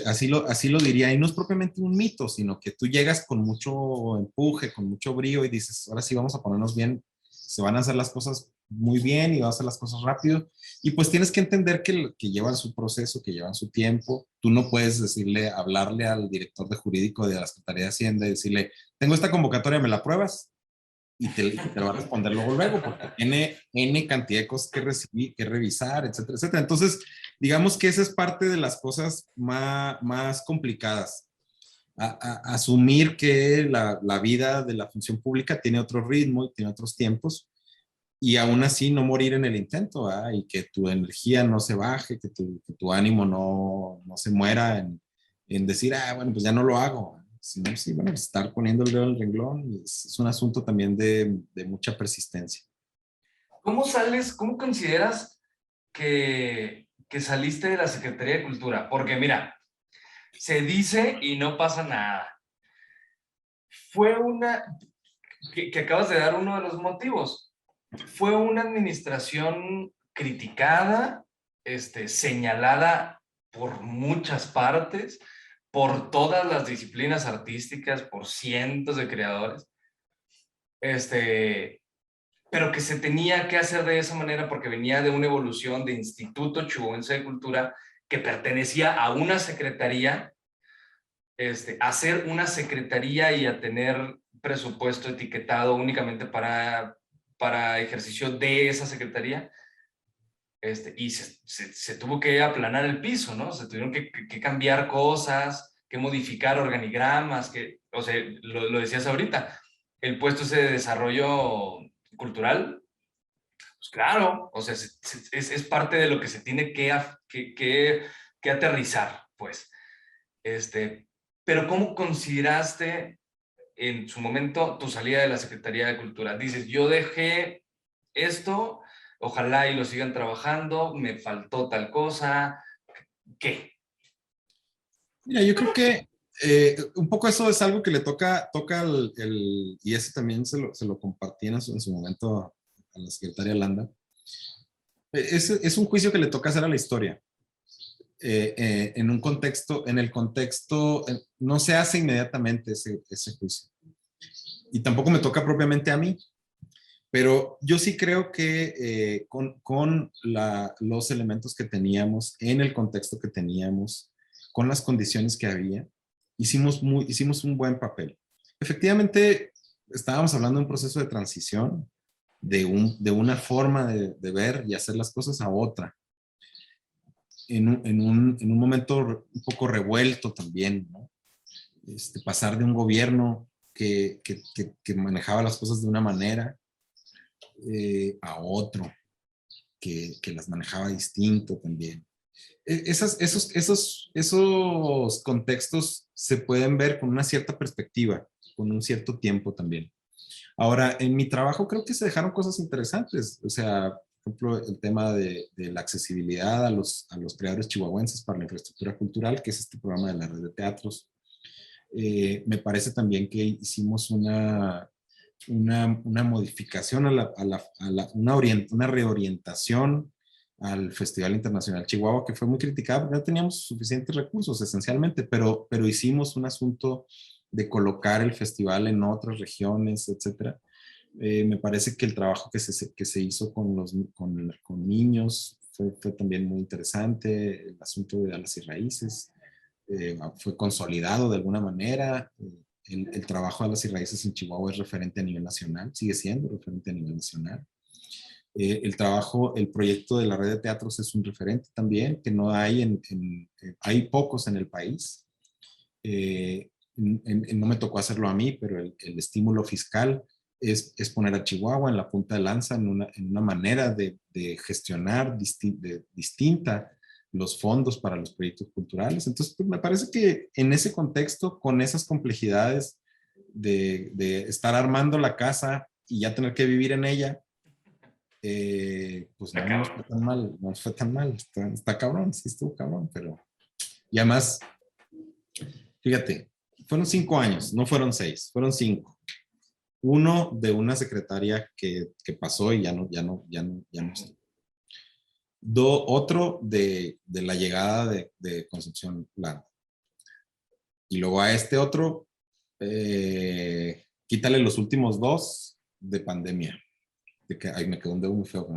Así lo diría, y no es propiamente un mito, sino que tú llegas con mucho empuje, con mucho brío y dices, ahora sí vamos a ponernos bien, se van a hacer las cosas muy bien y van a hacer las cosas rápido. Y pues tienes que entender que llevan su proceso, que llevan su tiempo. Tú no puedes hablarle al director de jurídico de la Secretaría de Hacienda y decirle, tengo esta convocatoria, ¿me la apruebas? Y te lo va a responder luego, porque tiene N cantidad de cosas que recibir, que revisar, etcétera, etcétera. Entonces, digamos que esa es parte de las cosas más complicadas. Asumir que la vida de la función pública tiene otro ritmo y tiene otros tiempos, y aún así no morir en el intento, ¿verdad? Y que tu energía no se baje, que tu ánimo no se muera en decir, bueno, pues ya no lo hago. Sino, sí, bueno, estar poniendo el dedo en el renglón es un asunto también de mucha persistencia. ¿Cómo consideras que saliste de la Secretaría de Cultura? Porque mira, se dice y no pasa nada. Fue que acabas de dar uno de los motivos. fue una administración criticada, señalada por muchas partes, por todas las disciplinas artísticas, por cientos de creadores, pero que se tenía que hacer de esa manera porque venía de una evolución de Instituto Chihuahuense de Cultura que pertenecía a una secretaría, a ser una secretaría y a tener presupuesto etiquetado únicamente para ejercicio de esa secretaría. Y se tuvo que aplanar el piso, ¿no? Se tuvieron que cambiar cosas, que modificar organigramas, o sea, lo decías ahorita, el puesto ese de desarrollo cultural, pues claro, o sea, es parte de lo que se tiene que aterrizar, pues. Este, pero ¿cómo consideraste en su momento tu salida de la Secretaría de Cultura? Dices, yo dejé esto, ojalá y lo sigan trabajando, me faltó tal cosa, ¿qué? Mira, yo creo que un poco eso es algo que le toca y ese también se lo compartí en su momento a la secretaria Landa. Es un juicio que le toca hacer a la historia. En un contexto, en el contexto, no se hace inmediatamente ese juicio. Y tampoco me toca propiamente a mí, pero yo sí creo que con los elementos que teníamos, en el contexto que teníamos, con las condiciones que había, hicimos un buen papel. Efectivamente, estábamos hablando de un proceso de transición, de una forma de ver y hacer las cosas a otra, en un momento un poco revuelto también, ¿no? Pasar de un gobierno que manejaba las cosas de una manera a otro que las manejaba distinto también. Esos contextos se pueden ver con una cierta perspectiva, con un cierto tiempo también. Ahora, en mi trabajo creo que se dejaron cosas interesantes. O sea, por ejemplo, el tema de la accesibilidad a los creadores chihuahuenses para la infraestructura cultural, que es este programa de la red de teatros. Me parece también que hicimos una modificación, una reorientación al Festival Internacional Chihuahua, que fue muy criticada porque no teníamos suficientes recursos esencialmente, pero hicimos un asunto de colocar el festival en otras regiones, etcétera. Me parece que el trabajo que se hizo con niños fue también muy interesante, el asunto de Alas y Raíces fue consolidado de alguna manera. El trabajo de Alas y Raíces en Chihuahua es referente a nivel nacional, sigue siendo referente a nivel nacional. El proyecto de la red de teatros es un referente también, que no hay hay pocos en el país. No me tocó hacerlo a mí, pero el estímulo fiscal es poner a Chihuahua en la punta de lanza en una manera de gestionar distinta los fondos para los proyectos culturales. Entonces, pues, me parece que en ese contexto, con esas complejidades de estar armando la casa y ya tener que vivir en ella, pues no nos fue tan mal, no nos fue tan mal, está cabrón, sí estuvo cabrón, pero... Y además, fíjate, fueron 5 años, no fueron 6, fueron 5. Uno de una secretaria que pasó y ya no sé. Otro de la llegada de Concepción Landa. Y luego a este otro, quítale los últimos 2 de pandemia. De que, ay, me quedó un dedo muy feo.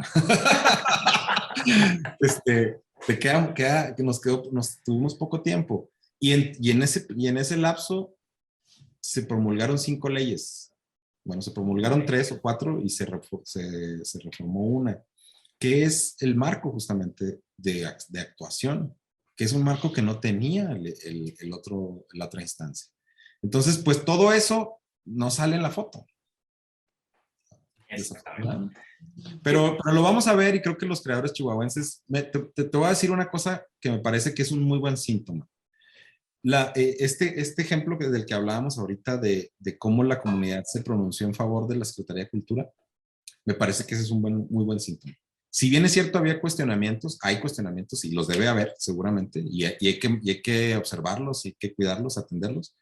Que nos tuvimos poco tiempo. Y en ese lapso se promulgaron 5 leyes. Bueno, se promulgaron 3 o 4 y se reformó una, que es el marco justamente de actuación, que es un marco que no tenía la otra instancia. Entonces, pues todo eso no sale en la foto. Pero lo vamos a ver y creo que los creadores chihuahuenses, te voy a decir una cosa que me parece que es un muy buen síntoma. Este ejemplo del que hablábamos ahorita de cómo la comunidad se pronunció en favor de la Secretaría de Cultura, me parece que ese es un muy buen síntoma. Si bien es cierto, había cuestionamientos, hay cuestionamientos y los debe haber seguramente, y hay que observarlos y hay que cuidarlos, atenderlos.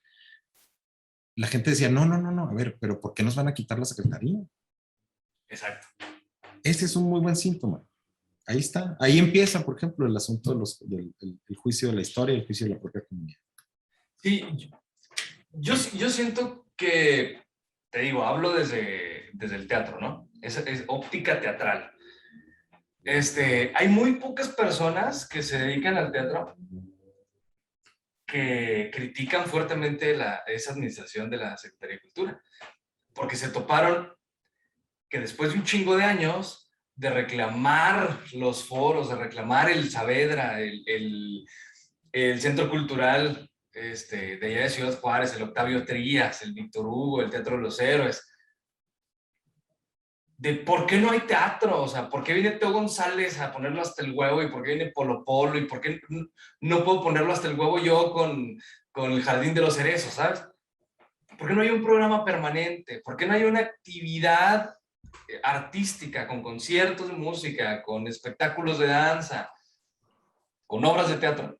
La gente decía, no, a ver, pero ¿por qué nos van a quitar la secretaría? Exacto. Ese es un muy buen síntoma. Ahí está. Ahí empieza, por ejemplo, el asunto del juicio de la historia, el juicio de la propia comunidad. Sí, yo siento que, te digo, hablo desde el teatro, ¿no? Es óptica teatral. Hay muy pocas personas que se dedican al teatro que critican fuertemente esa administración de la Secretaría de Cultura, porque se toparon que después de un chingo de años de reclamar los foros, de reclamar el Saavedra, el Centro Cultural de allá de Ciudad Juárez, el Octavio Trías, el Víctor Hugo, el Teatro de los Héroes, de por qué no hay teatro, o sea, por qué viene Teo González a ponerlo hasta el huevo y por qué viene Polo Polo y por qué no puedo ponerlo hasta el huevo yo con el Jardín de los Cerezos, ¿sabes? ¿Por qué no hay un programa permanente? ¿Por qué no hay una actividad artística con conciertos de música, con espectáculos de danza, con obras de teatro?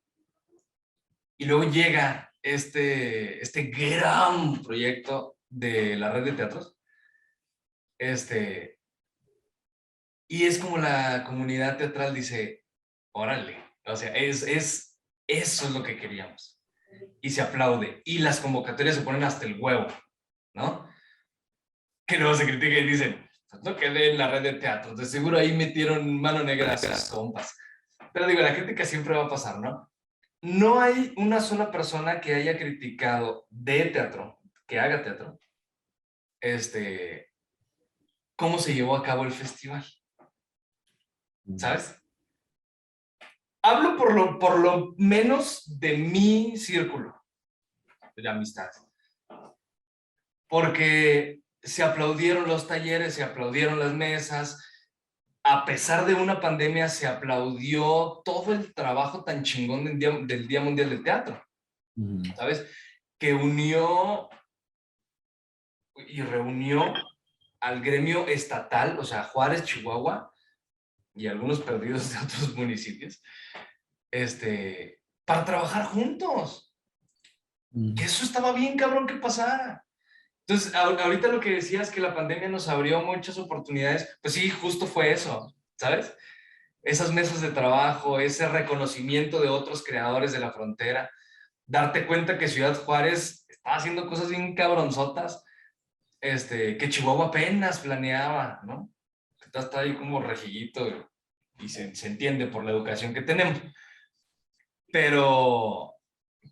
Y luego llega este gran proyecto de la red de teatros, y es como la comunidad teatral dice, órale, o sea, eso es lo que queríamos. Y se aplaude. Y las convocatorias se ponen hasta el huevo, ¿no? Que luego se critican y dicen, pues no quedé en la red de teatros, de seguro ahí metieron mano negra a sus compas. Pero digo, la crítica siempre va a pasar, ¿no? No hay una sola persona que haya criticado de teatro, que haga teatro, cómo se llevó a cabo el festival, ¿sabes? Hablo por lo menos de mi círculo de amistad. Porque se aplaudieron los talleres, se aplaudieron las mesas. A pesar de una pandemia, se aplaudió todo el trabajo tan chingón del Día Mundial del Teatro, ¿sabes? Que unió y reunió al gremio estatal, o sea, Juárez, Chihuahua, y algunos perdidos de otros municipios, para trabajar juntos. Que eso estaba bien cabrón que pasara. Entonces, ahorita lo que decías que la pandemia nos abrió muchas oportunidades, pues sí, justo fue eso, ¿sabes? Esas mesas de trabajo, ese reconocimiento de otros creadores de la frontera, darte cuenta que Ciudad Juárez está haciendo cosas bien cabronzotas, que Chihuahua apenas planeaba, ¿no? Está ahí como rejillito y se entiende por la educación que tenemos. Pero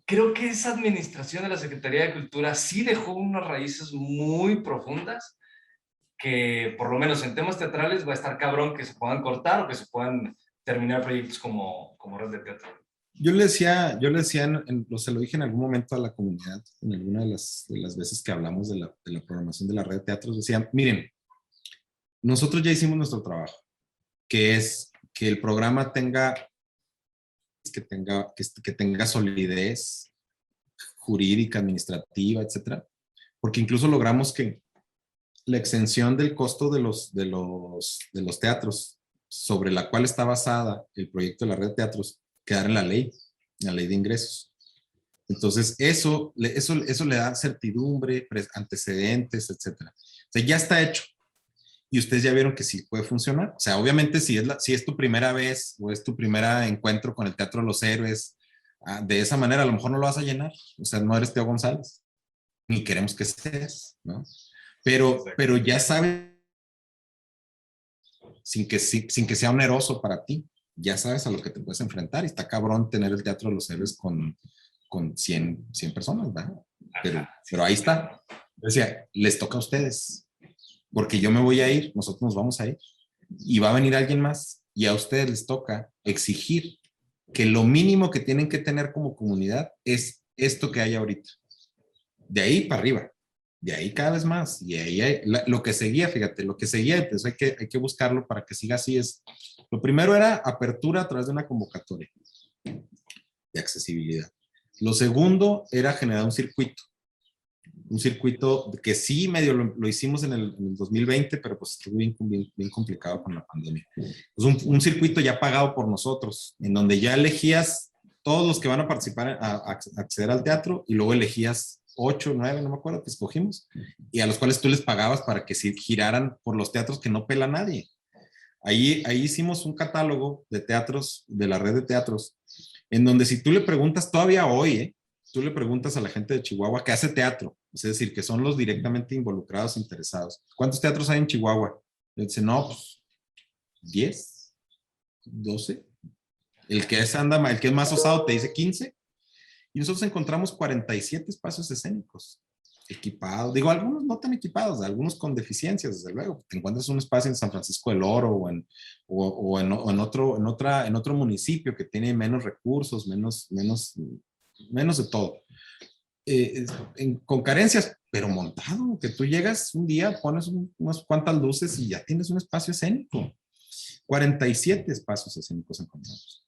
creo que esa administración de la Secretaría de Cultura sí dejó unas raíces muy profundas que por lo menos en temas teatrales va a estar cabrón que se puedan cortar o que se puedan terminar proyectos como Red de Teatro. Yo le decía, se lo dije en algún momento a la comunidad, en alguna de las veces que hablamos de la programación de la red de teatros, decía, miren, nosotros ya hicimos nuestro trabajo, que es que el programa que tenga solidez jurídica, administrativa, etcétera, porque incluso logramos que la exención del costo de los teatros sobre la cual está basada el proyecto de la red de teatros quedara en la ley de ingresos. Entonces, eso le da certidumbre, antecedentes, etcétera. O sea, ya está hecho. Y ustedes ya vieron que sí puede funcionar. O sea, obviamente si es tu primera vez o es tu primer encuentro con el Teatro de los Héroes, de esa manera a lo mejor no lo vas a llenar. O sea, no eres Teo González. Ni queremos que seas, ¿no? Pero ya sabes, sin que sea oneroso para ti, ya sabes a lo que te puedes enfrentar. Y está cabrón tener el Teatro de los Héroes con 100 personas, ¿verdad? Pero ahí está. O sea, les toca a ustedes. Porque yo me voy a ir, nosotros nos vamos a ir. Y va a venir alguien más. Y a ustedes les toca exigir que lo mínimo que tienen que tener como comunidad es esto que hay ahorita. De ahí para arriba. De ahí cada vez más. Y ahí lo que seguía, fíjate, lo que seguía, entonces hay que buscarlo para que siga así. Lo primero era apertura a través de una convocatoria de accesibilidad. Lo segundo era generar un circuito que sí medio lo hicimos en el 2020, pero pues estuvo bien complicado con la pandemia. Pues un circuito ya pagado por nosotros, en donde ya elegías todos los que van a participar, a acceder al teatro, y luego elegías 8, 9, no me acuerdo, que escogimos, y a los cuales tú les pagabas para que sí giraran por los teatros que no pela nadie. Ahí hicimos un catálogo de teatros, de la red de teatros, en donde si tú le preguntas todavía hoy, tú le preguntas a la gente de Chihuahua que hace teatro, es decir, que son los directamente involucrados, interesados. ¿Cuántos teatros hay en Chihuahua? Y dice, no, pues 10, 12. El que es más osado te dice 15. Y nosotros encontramos 47 espacios escénicos equipados. Digo, algunos no tan equipados, algunos con deficiencias, desde luego. Te encuentras un espacio en San Francisco del Oro en otro municipio que tiene menos recursos, menos de todo. Con carencias, pero montado, que tú llegas un día, pones unas cuantas luces y ya tienes un espacio escénico. 47 espacios escénicos encontramos.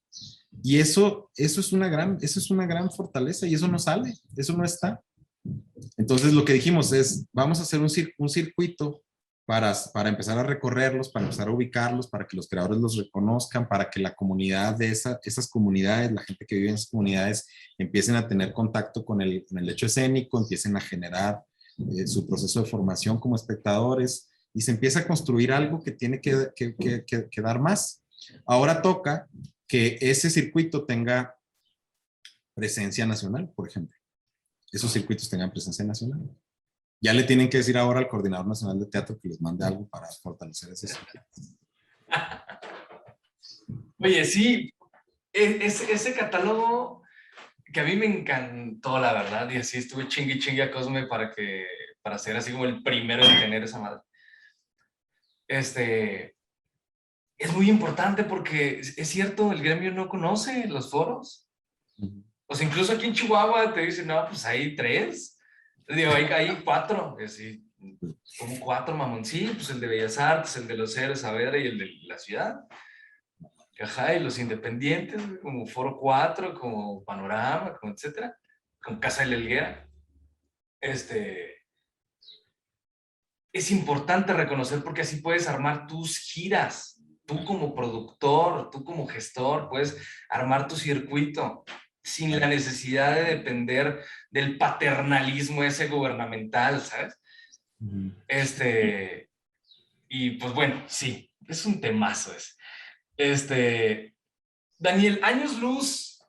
Y eso es una gran fortaleza y eso no sale, eso no está. Entonces lo que dijimos es, vamos a hacer un circuito para empezar a recorrerlos, para empezar a ubicarlos, para que los creadores los reconozcan, para que la comunidad de esas comunidades, la gente que vive en esas comunidades, empiecen a tener contacto con el hecho escénico, empiecen a generar su proceso de formación como espectadores y se empieza a construir algo que tiene que dar más. Ahora toca que ese circuito tenga presencia nacional, por ejemplo. Esos circuitos tengan presencia nacional. Ya le tienen que decir ahora al Coordinador Nacional de Teatro que les mande algo para fortalecer ese circuito. Oye, sí, ese catálogo que a mí me encantó, la verdad, y así estuve chingue a Cosme para ser así como el primero en tener esa madre. Es muy importante porque es cierto, el gremio no conoce los foros. O sea, incluso aquí en Chihuahua te dicen, no, pues hay 3. Digo, hay 4. Así, como 4, mamón. Sí, pues el de Bellas Artes, el de los Héroes Saavedra y el de la ciudad. Ajá, y los independientes, como Foro 4, como Panorama, como etcétera, como Casa de la Helguera. Es importante reconocer porque así puedes armar tus giras. Tú como productor, tú como gestor, puedes armar tu circuito sin la necesidad de depender del paternalismo ese gubernamental, ¿sabes? Uh-huh. Y pues bueno, sí, es un temazo ese. Daniel, años luz,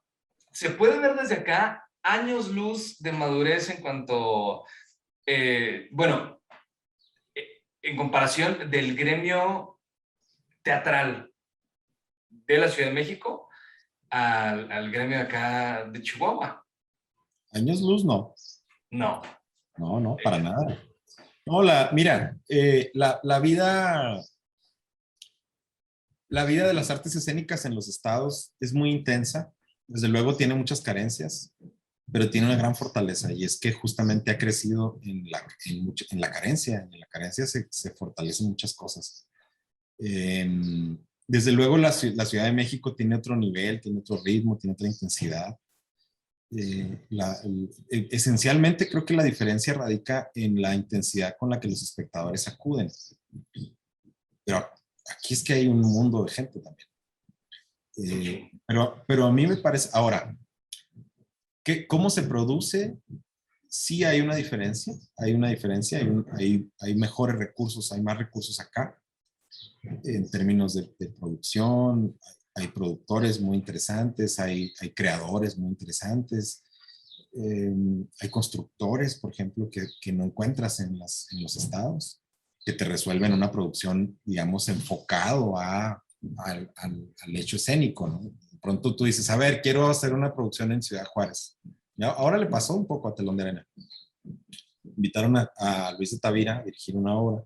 se puede ver desde acá, años luz de madurez en cuanto, bueno, en comparación del gremio teatral de la Ciudad de México al gremio acá de Chihuahua. Años luz, no. No. No, para nada. No, mira, la vida de las artes escénicas en los estados es muy intensa. Desde luego tiene muchas carencias, pero tiene una gran fortaleza y es que justamente ha crecido en la carencia. En la carencia se fortalecen muchas cosas. Desde luego la Ciudad de México tiene otro nivel, tiene otro ritmo, tiene otra intensidad. Esencialmente creo que la diferencia radica en la intensidad con la que los espectadores acuden. Pero aquí es que hay un mundo de gente también. Pero a mí me parece, ahora, ¿cómo se produce? Sí hay una diferencia, hay mejores recursos, hay más recursos acá en términos de producción, hay productores muy interesantes, hay creadores muy interesantes, hay constructores, por ejemplo, que no encuentras en los estados, que te resuelven una producción, digamos, enfocado al hecho escénico, ¿no? De pronto tú dices, a ver, quiero hacer una producción en Ciudad Juárez. Ya, ahora le pasó un poco a Telón de Arena. Invitaron a Luis de Tavira a dirigir una obra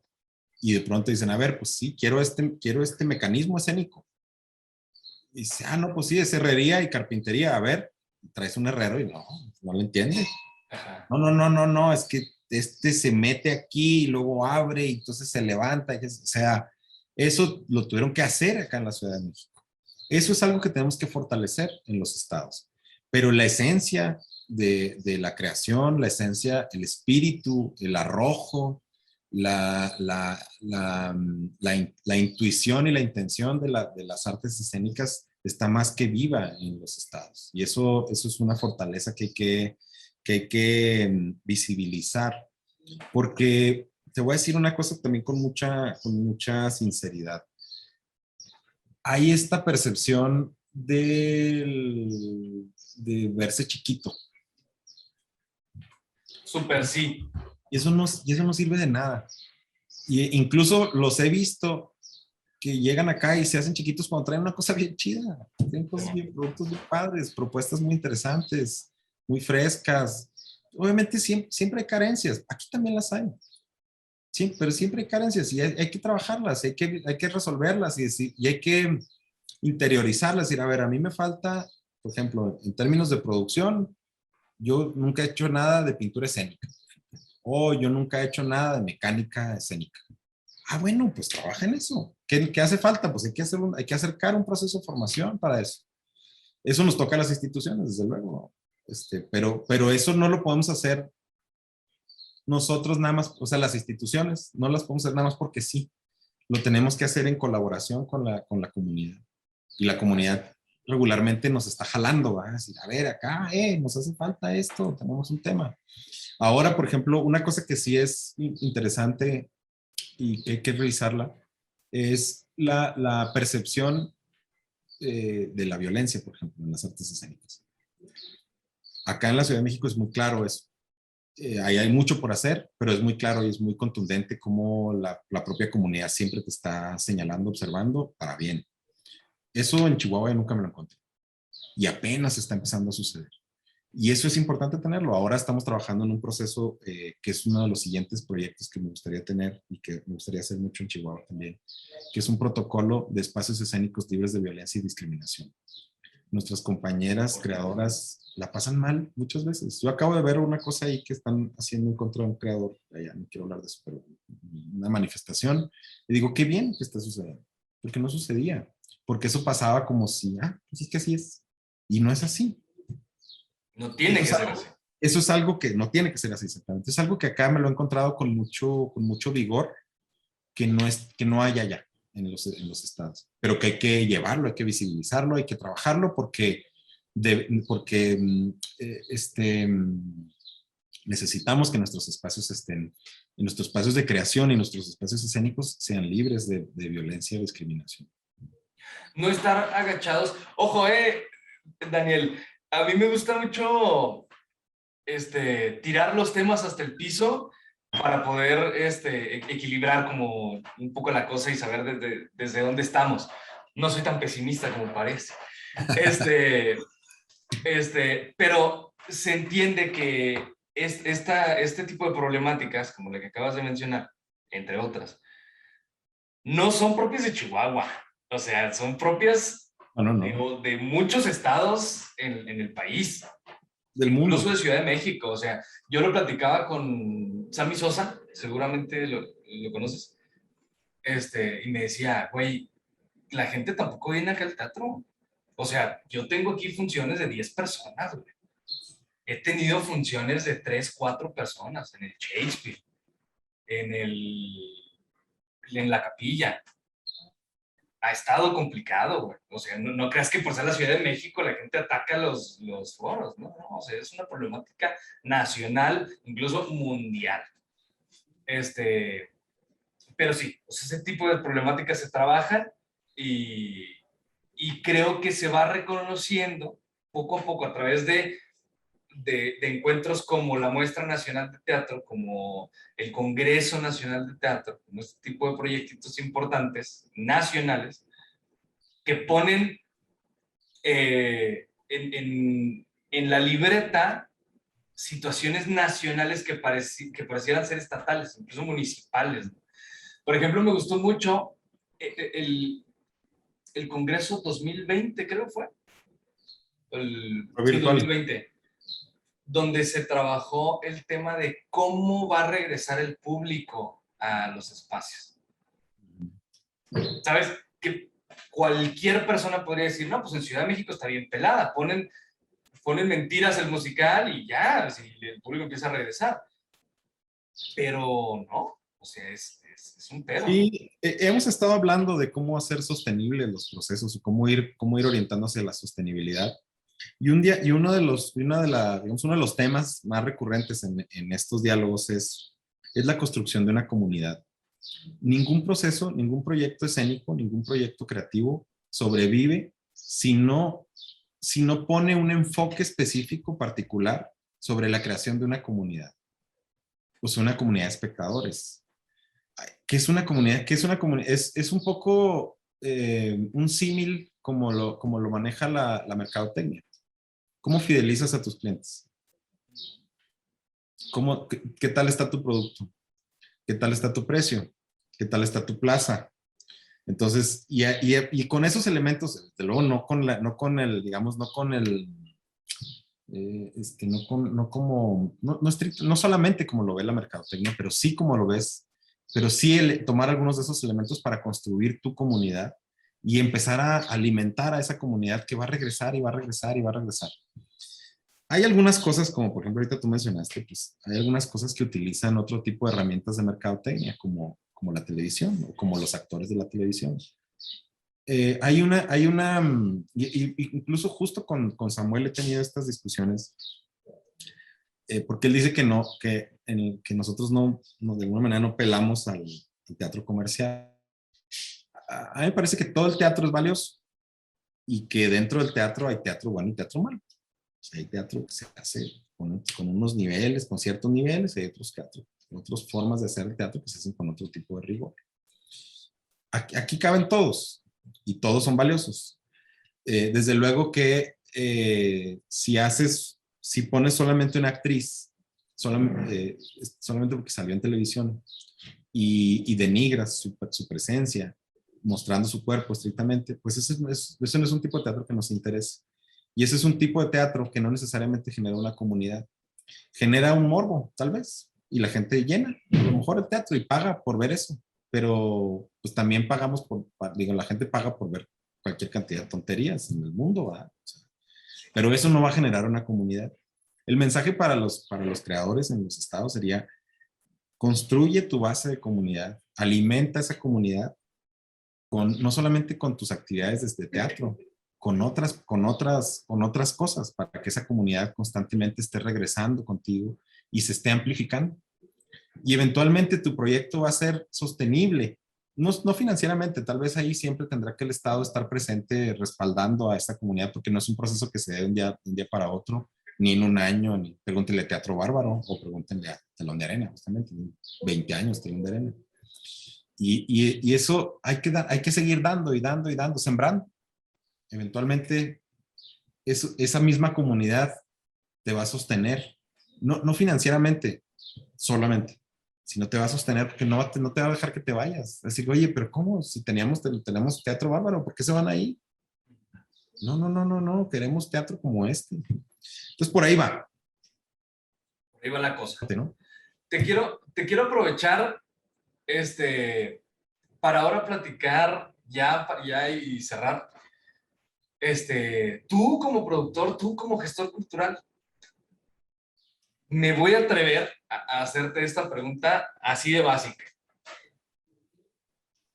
y de pronto dicen, a ver, pues sí, quiero este mecanismo escénico. Y dice, no, pues sí, es herrería y carpintería. A ver, traes un herrero y no lo entiende. No, es que este se mete aquí y luego abre y entonces se levanta. O sea, eso lo tuvieron que hacer acá en la Ciudad de México. Eso es algo que tenemos que fortalecer en los estados. Pero la esencia de la creación, la esencia, el espíritu, el arrojo, la intuición y la intención de las artes escénicas está más que viva en los estados. Y eso es una fortaleza que hay que visibilizar. Porque te voy a decir una cosa también con mucha sinceridad. hay esta percepción de verse chiquito. Súper sí. Y eso no sirve de nada. Y incluso los he visto que llegan acá y se hacen chiquitos cuando traen una cosa bien chida. Tienen cosas bien, productos bien padres, propuestas muy interesantes, muy frescas. Obviamente siempre hay carencias. Aquí también las hay. Sí, pero siempre hay carencias y hay que trabajarlas, hay que resolverlas y hay que interiorizarlas. Y decir, a ver, a mí me falta, por ejemplo, en términos de producción, yo nunca he hecho nada de pintura escénica o yo nunca he hecho nada de mecánica escénica. Ah, bueno, pues trabaja en eso. ¿Qué hace falta? Pues hay que acercar un proceso de formación para eso. Eso nos toca a las instituciones, desde luego. Pero eso no lo podemos hacer nosotros nada más, o sea, las instituciones, no las podemos hacer nada más porque sí. Lo tenemos que hacer en colaboración con la comunidad. Y la comunidad regularmente nos está jalando, ¿va? A decir, a ver, acá, nos hace falta esto, tenemos un tema. Ahora, por ejemplo, una cosa que sí es interesante y que hay que revisarla es la percepción de la violencia, por ejemplo, en las artes escénicas. Acá en la Ciudad de México es muy claro eso. Ahí hay mucho por hacer, pero es muy claro y es muy contundente cómo la propia comunidad siempre te está señalando, observando para bien. Eso en Chihuahua yo nunca me lo encontré y apenas está empezando a suceder. Y eso es importante tenerlo. Ahora estamos trabajando en un proceso que es uno de los siguientes proyectos que me gustaría tener y que me gustaría hacer mucho en Chihuahua también, que es un protocolo de espacios escénicos libres de violencia y discriminación. Nuestras compañeras creadoras la pasan mal muchas veces. Yo acabo de ver una cosa ahí que están haciendo en contra de un creador, ya no quiero hablar de eso, pero una manifestación, y digo, qué bien que está sucediendo, porque no sucedía, porque eso pasaba como si, pues es que así es, y no es así. No tiene que ser así. Eso es algo que no tiene que ser así exactamente, es algo que acá me lo he encontrado con mucho vigor, que no hay allá en los estados, pero que hay que llevarlo, hay que visibilizarlo, hay que trabajarlo porque necesitamos que nuestros espacios nuestros espacios de creación y nuestros espacios escénicos sean libres de violencia y discriminación. No estar agachados. Ojo, Daniel, a mí me gusta mucho tirar los temas hasta el piso para poder equilibrar como un poco la cosa y saber desde dónde estamos. No soy tan pesimista como parece. Pero se entiende que este tipo de problemáticas, como la que acabas de mencionar, entre otras, no son propias de Chihuahua. O sea, son propias de muchos estados en el país. Del Incluso mundo. de Ciudad de México. O sea, yo lo platicaba con Sammy Sosa, seguramente lo conoces, y me decía, güey, la gente tampoco viene acá al teatro. O sea, yo tengo aquí funciones de 10 personas, güey. He tenido funciones de 3, 4 personas en el Shakespeare, en la Capilla. Ha estado complicado, güey. O sea, no creas que por ser la Ciudad de México la gente ataca los foros, ¿no? No, o sea, es una problemática nacional, incluso mundial. Pero sí, o sea, ese tipo de problemáticas se trabajan y creo que se va reconociendo poco a poco a través de encuentros como la Muestra Nacional de Teatro, como el Congreso Nacional de Teatro, como este tipo de proyectitos importantes, nacionales, que ponen en la libreta situaciones nacionales que parecieran ser estatales, incluso municipales. Por ejemplo, me gustó mucho el Congreso 2020, creo fue. Sí, 2020, donde se trabajó el tema de cómo va a regresar el público a los espacios. ¿Sabes? Que cualquier persona podría decir, no, pues en Ciudad de México está bien pelada, ponen mentiras el musical y ya, si el público empieza a regresar. Pero no, o sea, es un pedo. Sí, hemos estado hablando de cómo hacer sostenibles los procesos y cómo ir orientándose a la sostenibilidad. Y digamos, uno de los temas más recurrentes en estos diálogos es la construcción de una comunidad. Ningún proceso, ningún proyecto escénico, ningún proyecto creativo sobrevive si no pone un enfoque específico particular sobre la creación de una comunidad. Pues una comunidad de espectadores. ¿Qué es una comunidad? ¿Qué es una comunidad? Es un poco un símil como lo maneja la mercadotecnia. ¿Cómo fidelizas a tus clientes? ¿Qué tal está tu producto? ¿Qué tal está tu precio? ¿Qué tal está tu plaza? Entonces, y con esos elementos, desde luego, no con el, digamos, no con el, no solamente como lo ve la mercadotecnia, pero sí como lo ves, pero sí tomar algunos de esos elementos para construir tu comunidad y empezar a alimentar a esa comunidad que va a regresar y va a regresar y va a regresar. Hay algunas cosas, como por ejemplo ahorita tú mencionaste, pues hay algunas cosas que utilizan otro tipo de herramientas de mercadotecnia, como la televisión o como los actores de la televisión. Incluso justo con Samuel he tenido estas discusiones, porque él dice que no, que nosotros de alguna manera no pelamos al teatro comercial. A mí me parece que todo el teatro es valioso y que dentro del teatro hay teatro bueno y teatro malo. O sea, hay teatro que se hace con unos niveles, con ciertos niveles, y hay otras formas de hacer el teatro que se hacen con otro tipo de rigor. Aquí caben todos y todos son valiosos. Desde luego que si pones solamente una actriz, solamente porque salió en televisión y denigras su presencia, mostrando su cuerpo estrictamente, pues eso no es un tipo de teatro que nos interesa. Y ese es un tipo de teatro que no necesariamente genera una comunidad. Genera un morbo, tal vez, y la gente llena a lo mejor el teatro y paga por ver eso. Pero pues también pagamos la gente paga por ver cualquier cantidad de tonterías en el mundo, ¿verdad? O sea, pero eso no va a generar una comunidad. El mensaje para los creadores en los estados sería: construye tu base de comunidad, alimenta esa comunidad no solamente con tus actividades desde teatro, con otras cosas, para que esa comunidad constantemente esté regresando contigo y se esté amplificando. Y eventualmente tu proyecto va a ser sostenible, no financieramente, tal vez ahí siempre tendrá que el Estado estar presente respaldando a esta comunidad, porque no es un proceso que se dé de un día para otro, ni en un año, ni pregúntenle a Teatro Bárbaro o pregúntenle a Telón de Arena, justamente, 20 años Telón de Arena. Y eso hay que seguir dando y dando y dando, sembrando. Eventualmente esa misma comunidad te va a sostener, no financieramente solamente, sino te va a sostener porque no te va a dejar que te vayas. Decir, oye, pero ¿cómo? Si tenemos Teatro Bárbaro, ¿por qué se van ahí? No, queremos teatro como este. Entonces por ahí va. Por ahí va la cosa. ¿No? Te quiero aprovechar para ahora platicar ya y cerrar. Tú como productor, tú como gestor cultural, me voy a atrever a hacerte esta pregunta así de básica.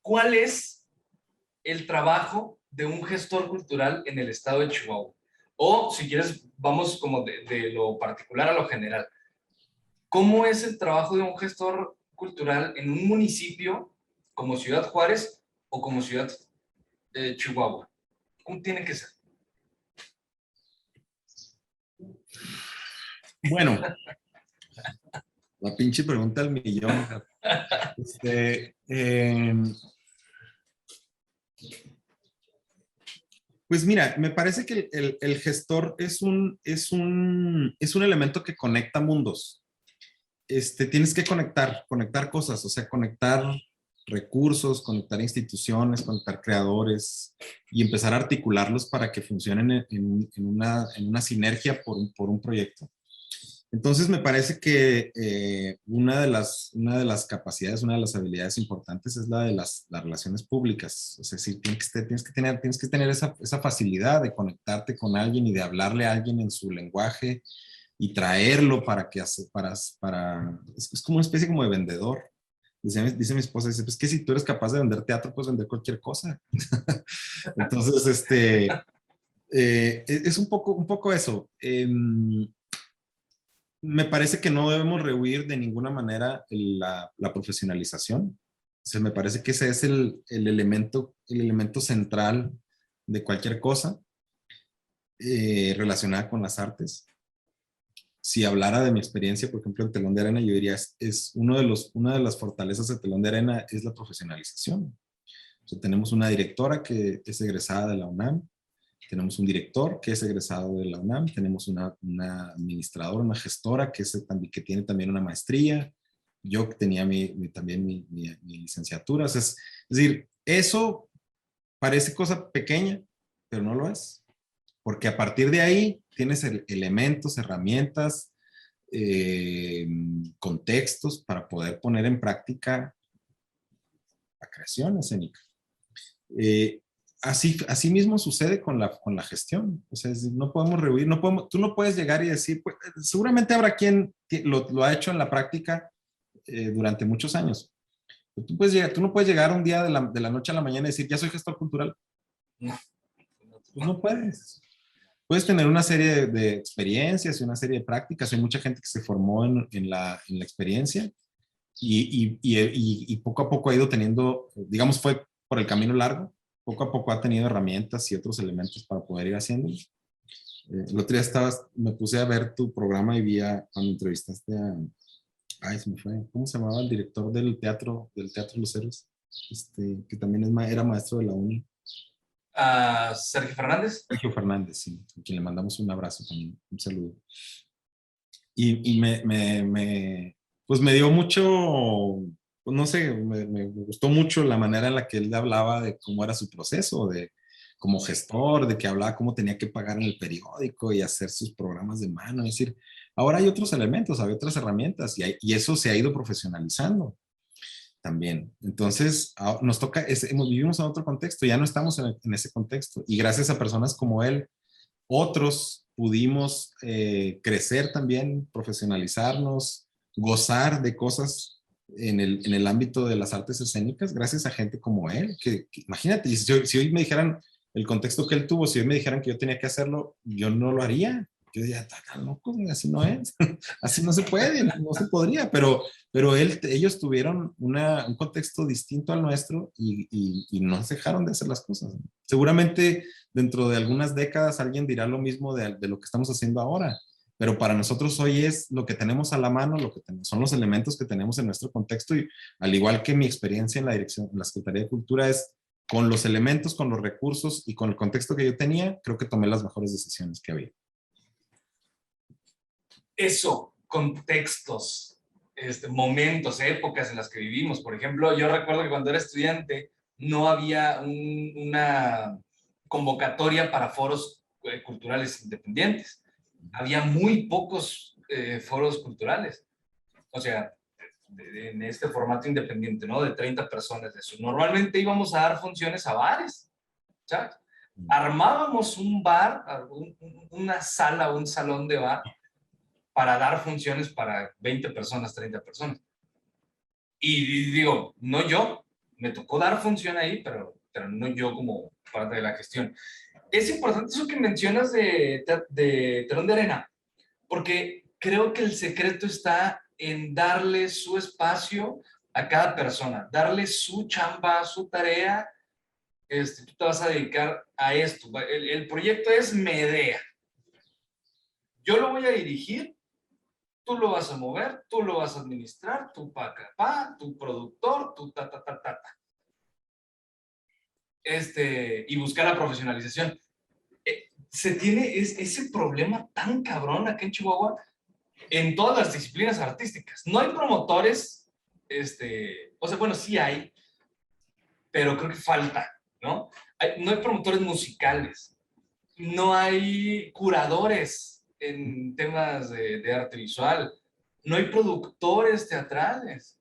¿Cuál es el trabajo de un gestor cultural en el estado de Chihuahua? O si quieres, vamos como de lo particular a lo general. ¿Cómo es el trabajo de un gestor cultural en un municipio como Ciudad Juárez o como Ciudad Chihuahua? ¿Cómo tiene que ser? Bueno, la pinche pregunta al millón. Pues mira, me parece que el gestor es un elemento que conecta mundos. Tienes que conectar cosas, o sea, conectar recursos, conectar instituciones, conectar creadores y empezar a articularlos para que funcionen en una sinergia por un proyecto. Entonces me parece que una de las capacidades, una de las habilidades importantes es la de las relaciones públicas. O sea, sí, tienes que tener esa facilidad de conectarte con alguien y de hablarle a alguien en su lenguaje y traerlo es como una especie como de vendedor. Dice mi esposa, dice, pues que si tú eres capaz de vender teatro, puedes vender cualquier cosa. Entonces, es un poco eso. Me parece que no debemos rehuir de ninguna manera la profesionalización. O sea, me parece que ese es el elemento central de cualquier cosa relacionada con las artes. Si hablara de mi experiencia, por ejemplo, en Telón de Arena, yo diría, es una de las fortalezas de Telón de Arena es la profesionalización. O sea, tenemos una directora que es egresada de la UNAM, tenemos un director que es egresado de la UNAM, tenemos una administradora, una gestora que tiene también una maestría, yo tenía también mi licenciatura. O sea, es decir, eso parece cosa pequeña, pero no lo es. Porque a partir de ahí tienes elementos, herramientas, contextos para poder poner en práctica la creación escénica. Así mismo sucede con la gestión. O sea, no podemos rehuir, tú no puedes llegar y decir, pues, seguramente habrá quien lo ha hecho en la práctica durante muchos años. Tú no puedes llegar un día de la noche a la mañana y decir, ya soy gestor cultural. Pues no puedes. Puedes tener una serie de experiencias y una serie de prácticas. Hay mucha gente que se formó en la experiencia y poco a poco ha ido teniendo, digamos, fue por el camino largo, poco a poco ha tenido herramientas y otros elementos para poder ir haciendo. El otro día me puse a ver tu programa y cuando entrevistaste ay, se me fue, ¿cómo se llamaba el director del Teatro Los Héroes? Que también era maestro de la uni. Sergio Fernández. Sergio Fernández, sí, a quien le mandamos un abrazo también, un saludo. Y pues me dio mucho, pues no sé, me gustó mucho la manera en la que él hablaba de cómo era su proceso, como gestor, de que hablaba cómo tenía que pagar en el periódico y hacer sus programas de mano. Es decir, ahora hay otros elementos, hay otras herramientas y eso se ha ido profesionalizando también. Entonces, nos toca, vivimos en otro contexto, ya no estamos en ese contexto. Y gracias a personas como él, otros pudimos crecer también, profesionalizarnos, gozar de cosas en el ámbito de las artes escénicas, gracias a gente como él, que imagínate, si hoy me dijeran el contexto que él tuvo, si hoy me dijeran que yo tenía que hacerlo, yo no lo haría. Yo diría, está loco, así no es, así no se puede, no se podría, pero ellos tuvieron un contexto distinto al nuestro y no dejaron de hacer las cosas. Seguramente dentro de algunas décadas alguien dirá lo mismo de lo que estamos haciendo ahora, pero para nosotros hoy es lo que tenemos a la mano, son los elementos que tenemos en nuestro contexto y al igual que mi experiencia en la Secretaría de Cultura es con los elementos, con los recursos y con el contexto que yo tenía, creo que tomé las mejores decisiones que había. Eso, contextos, momentos, épocas en las que vivimos. Por ejemplo, yo recuerdo que cuando era estudiante no había una convocatoria para foros culturales independientes. Había muy pocos foros culturales. O sea, en este formato independiente, ¿no? De 30 personas. Eso. Normalmente íbamos a dar funciones a bares, ¿sabes? Armábamos un bar, una sala, un salón de bar, para dar funciones para 20 personas, 30 personas. Y digo, no yo, me tocó dar función ahí, pero no yo como parte de la gestión. Es importante eso que mencionas de Telón de Arena, porque creo que el secreto está en darle su espacio a cada persona, darle su chamba, su tarea. Tú te vas a dedicar a esto. El proyecto es Medea. Yo lo voy a dirigir, tú lo vas a mover, tú lo vas a administrar, tu tu productor, tu ta. Y buscar la profesionalización. Se tiene ese problema tan cabrón acá en Chihuahua en todas las disciplinas artísticas. No hay promotores, o sea, bueno, sí hay, pero creo que falta, ¿no? No hay promotores musicales, no hay curadores en temas de arte visual, no hay productores teatrales,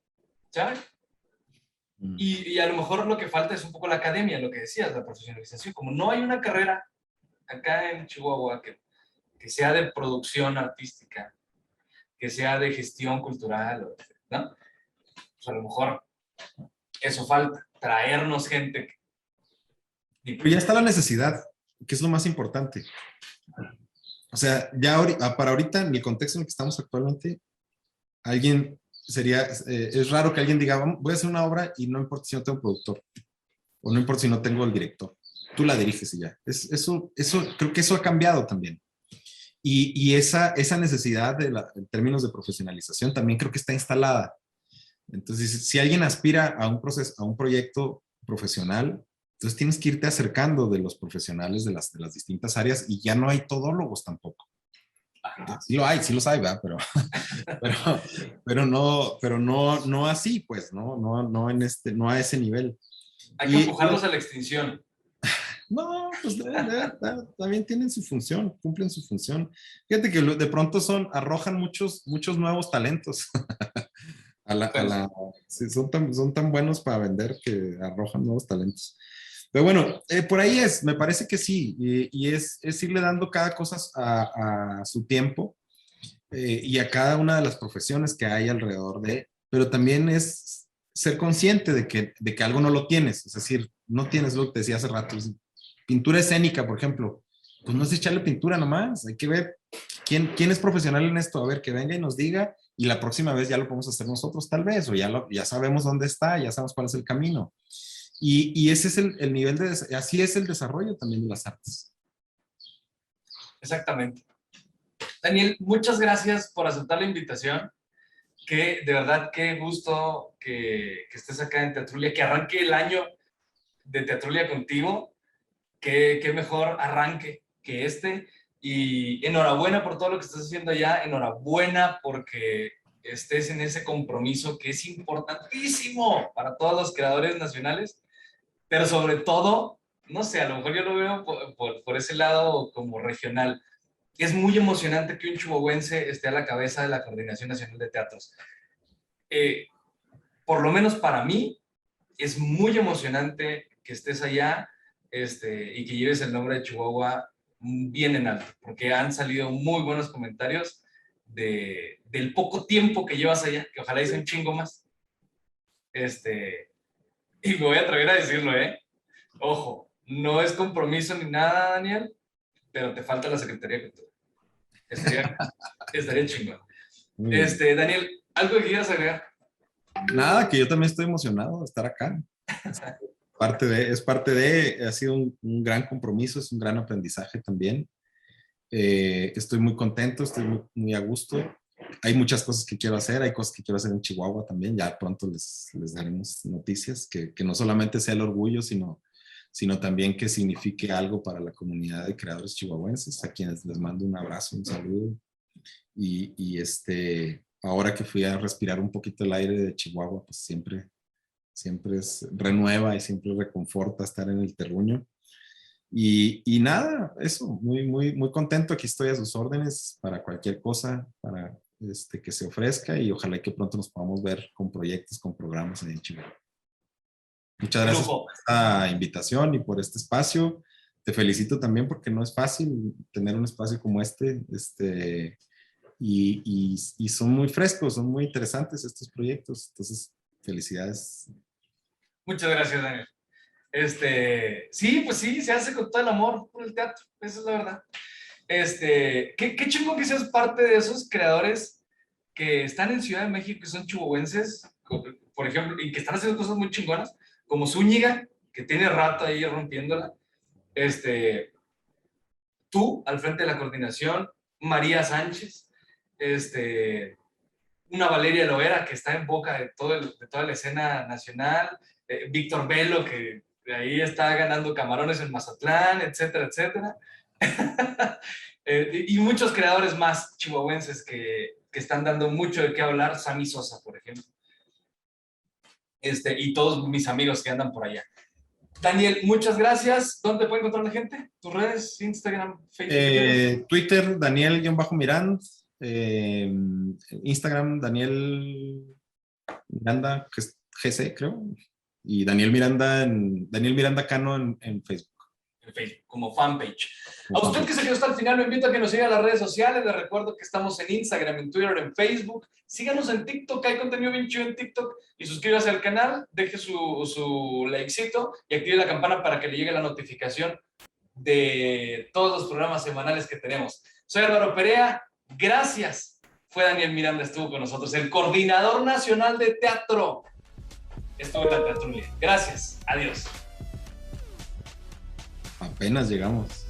¿sabes? Y a lo mejor lo que falta es un poco la academia, lo que decías, la profesionalización. Como no hay una carrera acá en Chihuahua que sea de producción artística, que sea de gestión cultural, ¿no? Pues a lo mejor eso falta, traernos gente. Pero ya está la necesidad, que es lo más importante. O sea, para ahorita, en el contexto en el que estamos actualmente, es raro que alguien diga, voy a hacer una obra y no importa si no tengo productor, o no importa si no tengo el director. tú la diriges y ya. Creo que eso ha cambiado también. Y esa necesidad en términos de profesionalización también creo que está instalada. Entonces, si alguien aspira a un proceso, a un proyecto profesional, entonces tienes que irte acercando de los profesionales de las distintas áreas y ya no hay todólogos tampoco. Sí los hay, ¿verdad? Pero no así, pues, no a ese nivel. Hay que empujarlos a la extinción. No, pues también tienen su función, cumplen su función. Fíjate que de pronto arrojan muchos nuevos talentos. Sí, son tan buenos para vender que arrojan nuevos talentos. Pero bueno, por ahí me parece que sí, y es irle dando cada cosa a su tiempo y a cada una de las profesiones que hay alrededor pero también es ser consciente de que algo no lo tienes, es decir, no tienes lo que te decía hace rato, pintura escénica, por ejemplo, pues no es echarle pintura nomás, hay que ver quién es profesional en esto, a ver, que venga y nos diga, y la próxima vez ya lo podemos hacer nosotros tal vez, o ya sabemos dónde está, ya sabemos cuál es el camino. Y ese es el nivel así es el desarrollo también de las artes. Exactamente. Daniel, muchas gracias por aceptar la invitación. Que de verdad, qué gusto que estés acá en Teatrulia, que arranque el año de Teatrulia contigo. Qué mejor arranque que este. Y enhorabuena por todo lo que estás haciendo allá. Enhorabuena porque estés en ese compromiso que es importantísimo para todos los creadores nacionales. Pero sobre todo, no sé, a lo mejor yo lo veo por ese lado como regional. Es muy emocionante que un chihuahuense esté a la cabeza de la Coordinación Nacional de Teatros. Por lo menos para mí, es muy emocionante que estés allá y que lleves el nombre de Chihuahua bien en alto, porque han salido muy buenos comentarios del poco tiempo que llevas allá, que ojalá hice un chingo más. Y me voy a atrever a decirlo, Ojo, no es compromiso ni nada, Daniel, pero te falta la Secretaría de Cultura. Estaría chingón. Daniel, ¿algo que quieras agregar? Nada, que yo también estoy emocionado de estar acá. Ha sido un gran compromiso, es un gran aprendizaje también. Estoy muy contento, estoy muy a gusto. Hay muchas cosas que quiero hacer, hay cosas que quiero hacer en Chihuahua también, ya pronto les daremos noticias, que no solamente sea el orgullo, sino también que signifique algo para la comunidad de creadores chihuahuenses, a quienes les mando un abrazo, un saludo. Y ahora que fui a respirar un poquito el aire de Chihuahua, pues siempre renueva y siempre reconforta estar en el terruño. Y nada, eso, muy contento. Aquí estoy a sus órdenes para cualquier cosa, para que se ofrezca, y ojalá que pronto nos podamos ver con proyectos, con programas en Chihuahua. Muchas gracias por esta invitación y por este espacio. Te felicito también porque no es fácil tener un espacio como y son muy frescos, son muy interesantes estos proyectos. Entonces, felicidades. Muchas gracias, Daniel. Sí, pues sí, se hace con todo el amor por el teatro, esa es la verdad. Qué chingón que seas parte de esos creadores que están en Ciudad de México, que son chihuahuenses, por ejemplo, y que están haciendo cosas muy chingonas, como Zúñiga, que tiene rato ahí rompiéndola. Tú, al frente de la coordinación, María Sánchez, una Valeria Loera, que está en boca de toda la escena nacional, Víctor Velo, que ahí está ganando camarones en Mazatlán, etcétera, etcétera. Y muchos creadores más chihuahuenses que están dando mucho de qué hablar, Sammy Sosa, por ejemplo. Y todos mis amigos que andan por allá. Daniel, muchas gracias. ¿Dónde te puede encontrar la gente? ¿Tus redes? Instagram, Facebook. Twitter, Daniel-Mirand. Instagram, Daniel Miranda, GC, creo. Y Daniel Miranda Cano en Facebook. En Facebook, como fanpage. A usted que se quedó hasta el final, lo invito a que nos siga en las redes sociales. Les recuerdo que estamos en Instagram, en Twitter, en Facebook. Síganos en TikTok, hay contenido bien chido en TikTok. Y suscríbase al canal, deje su likecito y active la campana para que le llegue la notificación de todos los programas semanales que tenemos. Soy Álvaro Perea, gracias. Fue Daniel Miranda, estuvo con nosotros, el coordinador nacional de teatro. Estuvo en la Teatrulia. Gracias, adiós. Apenas llegamos.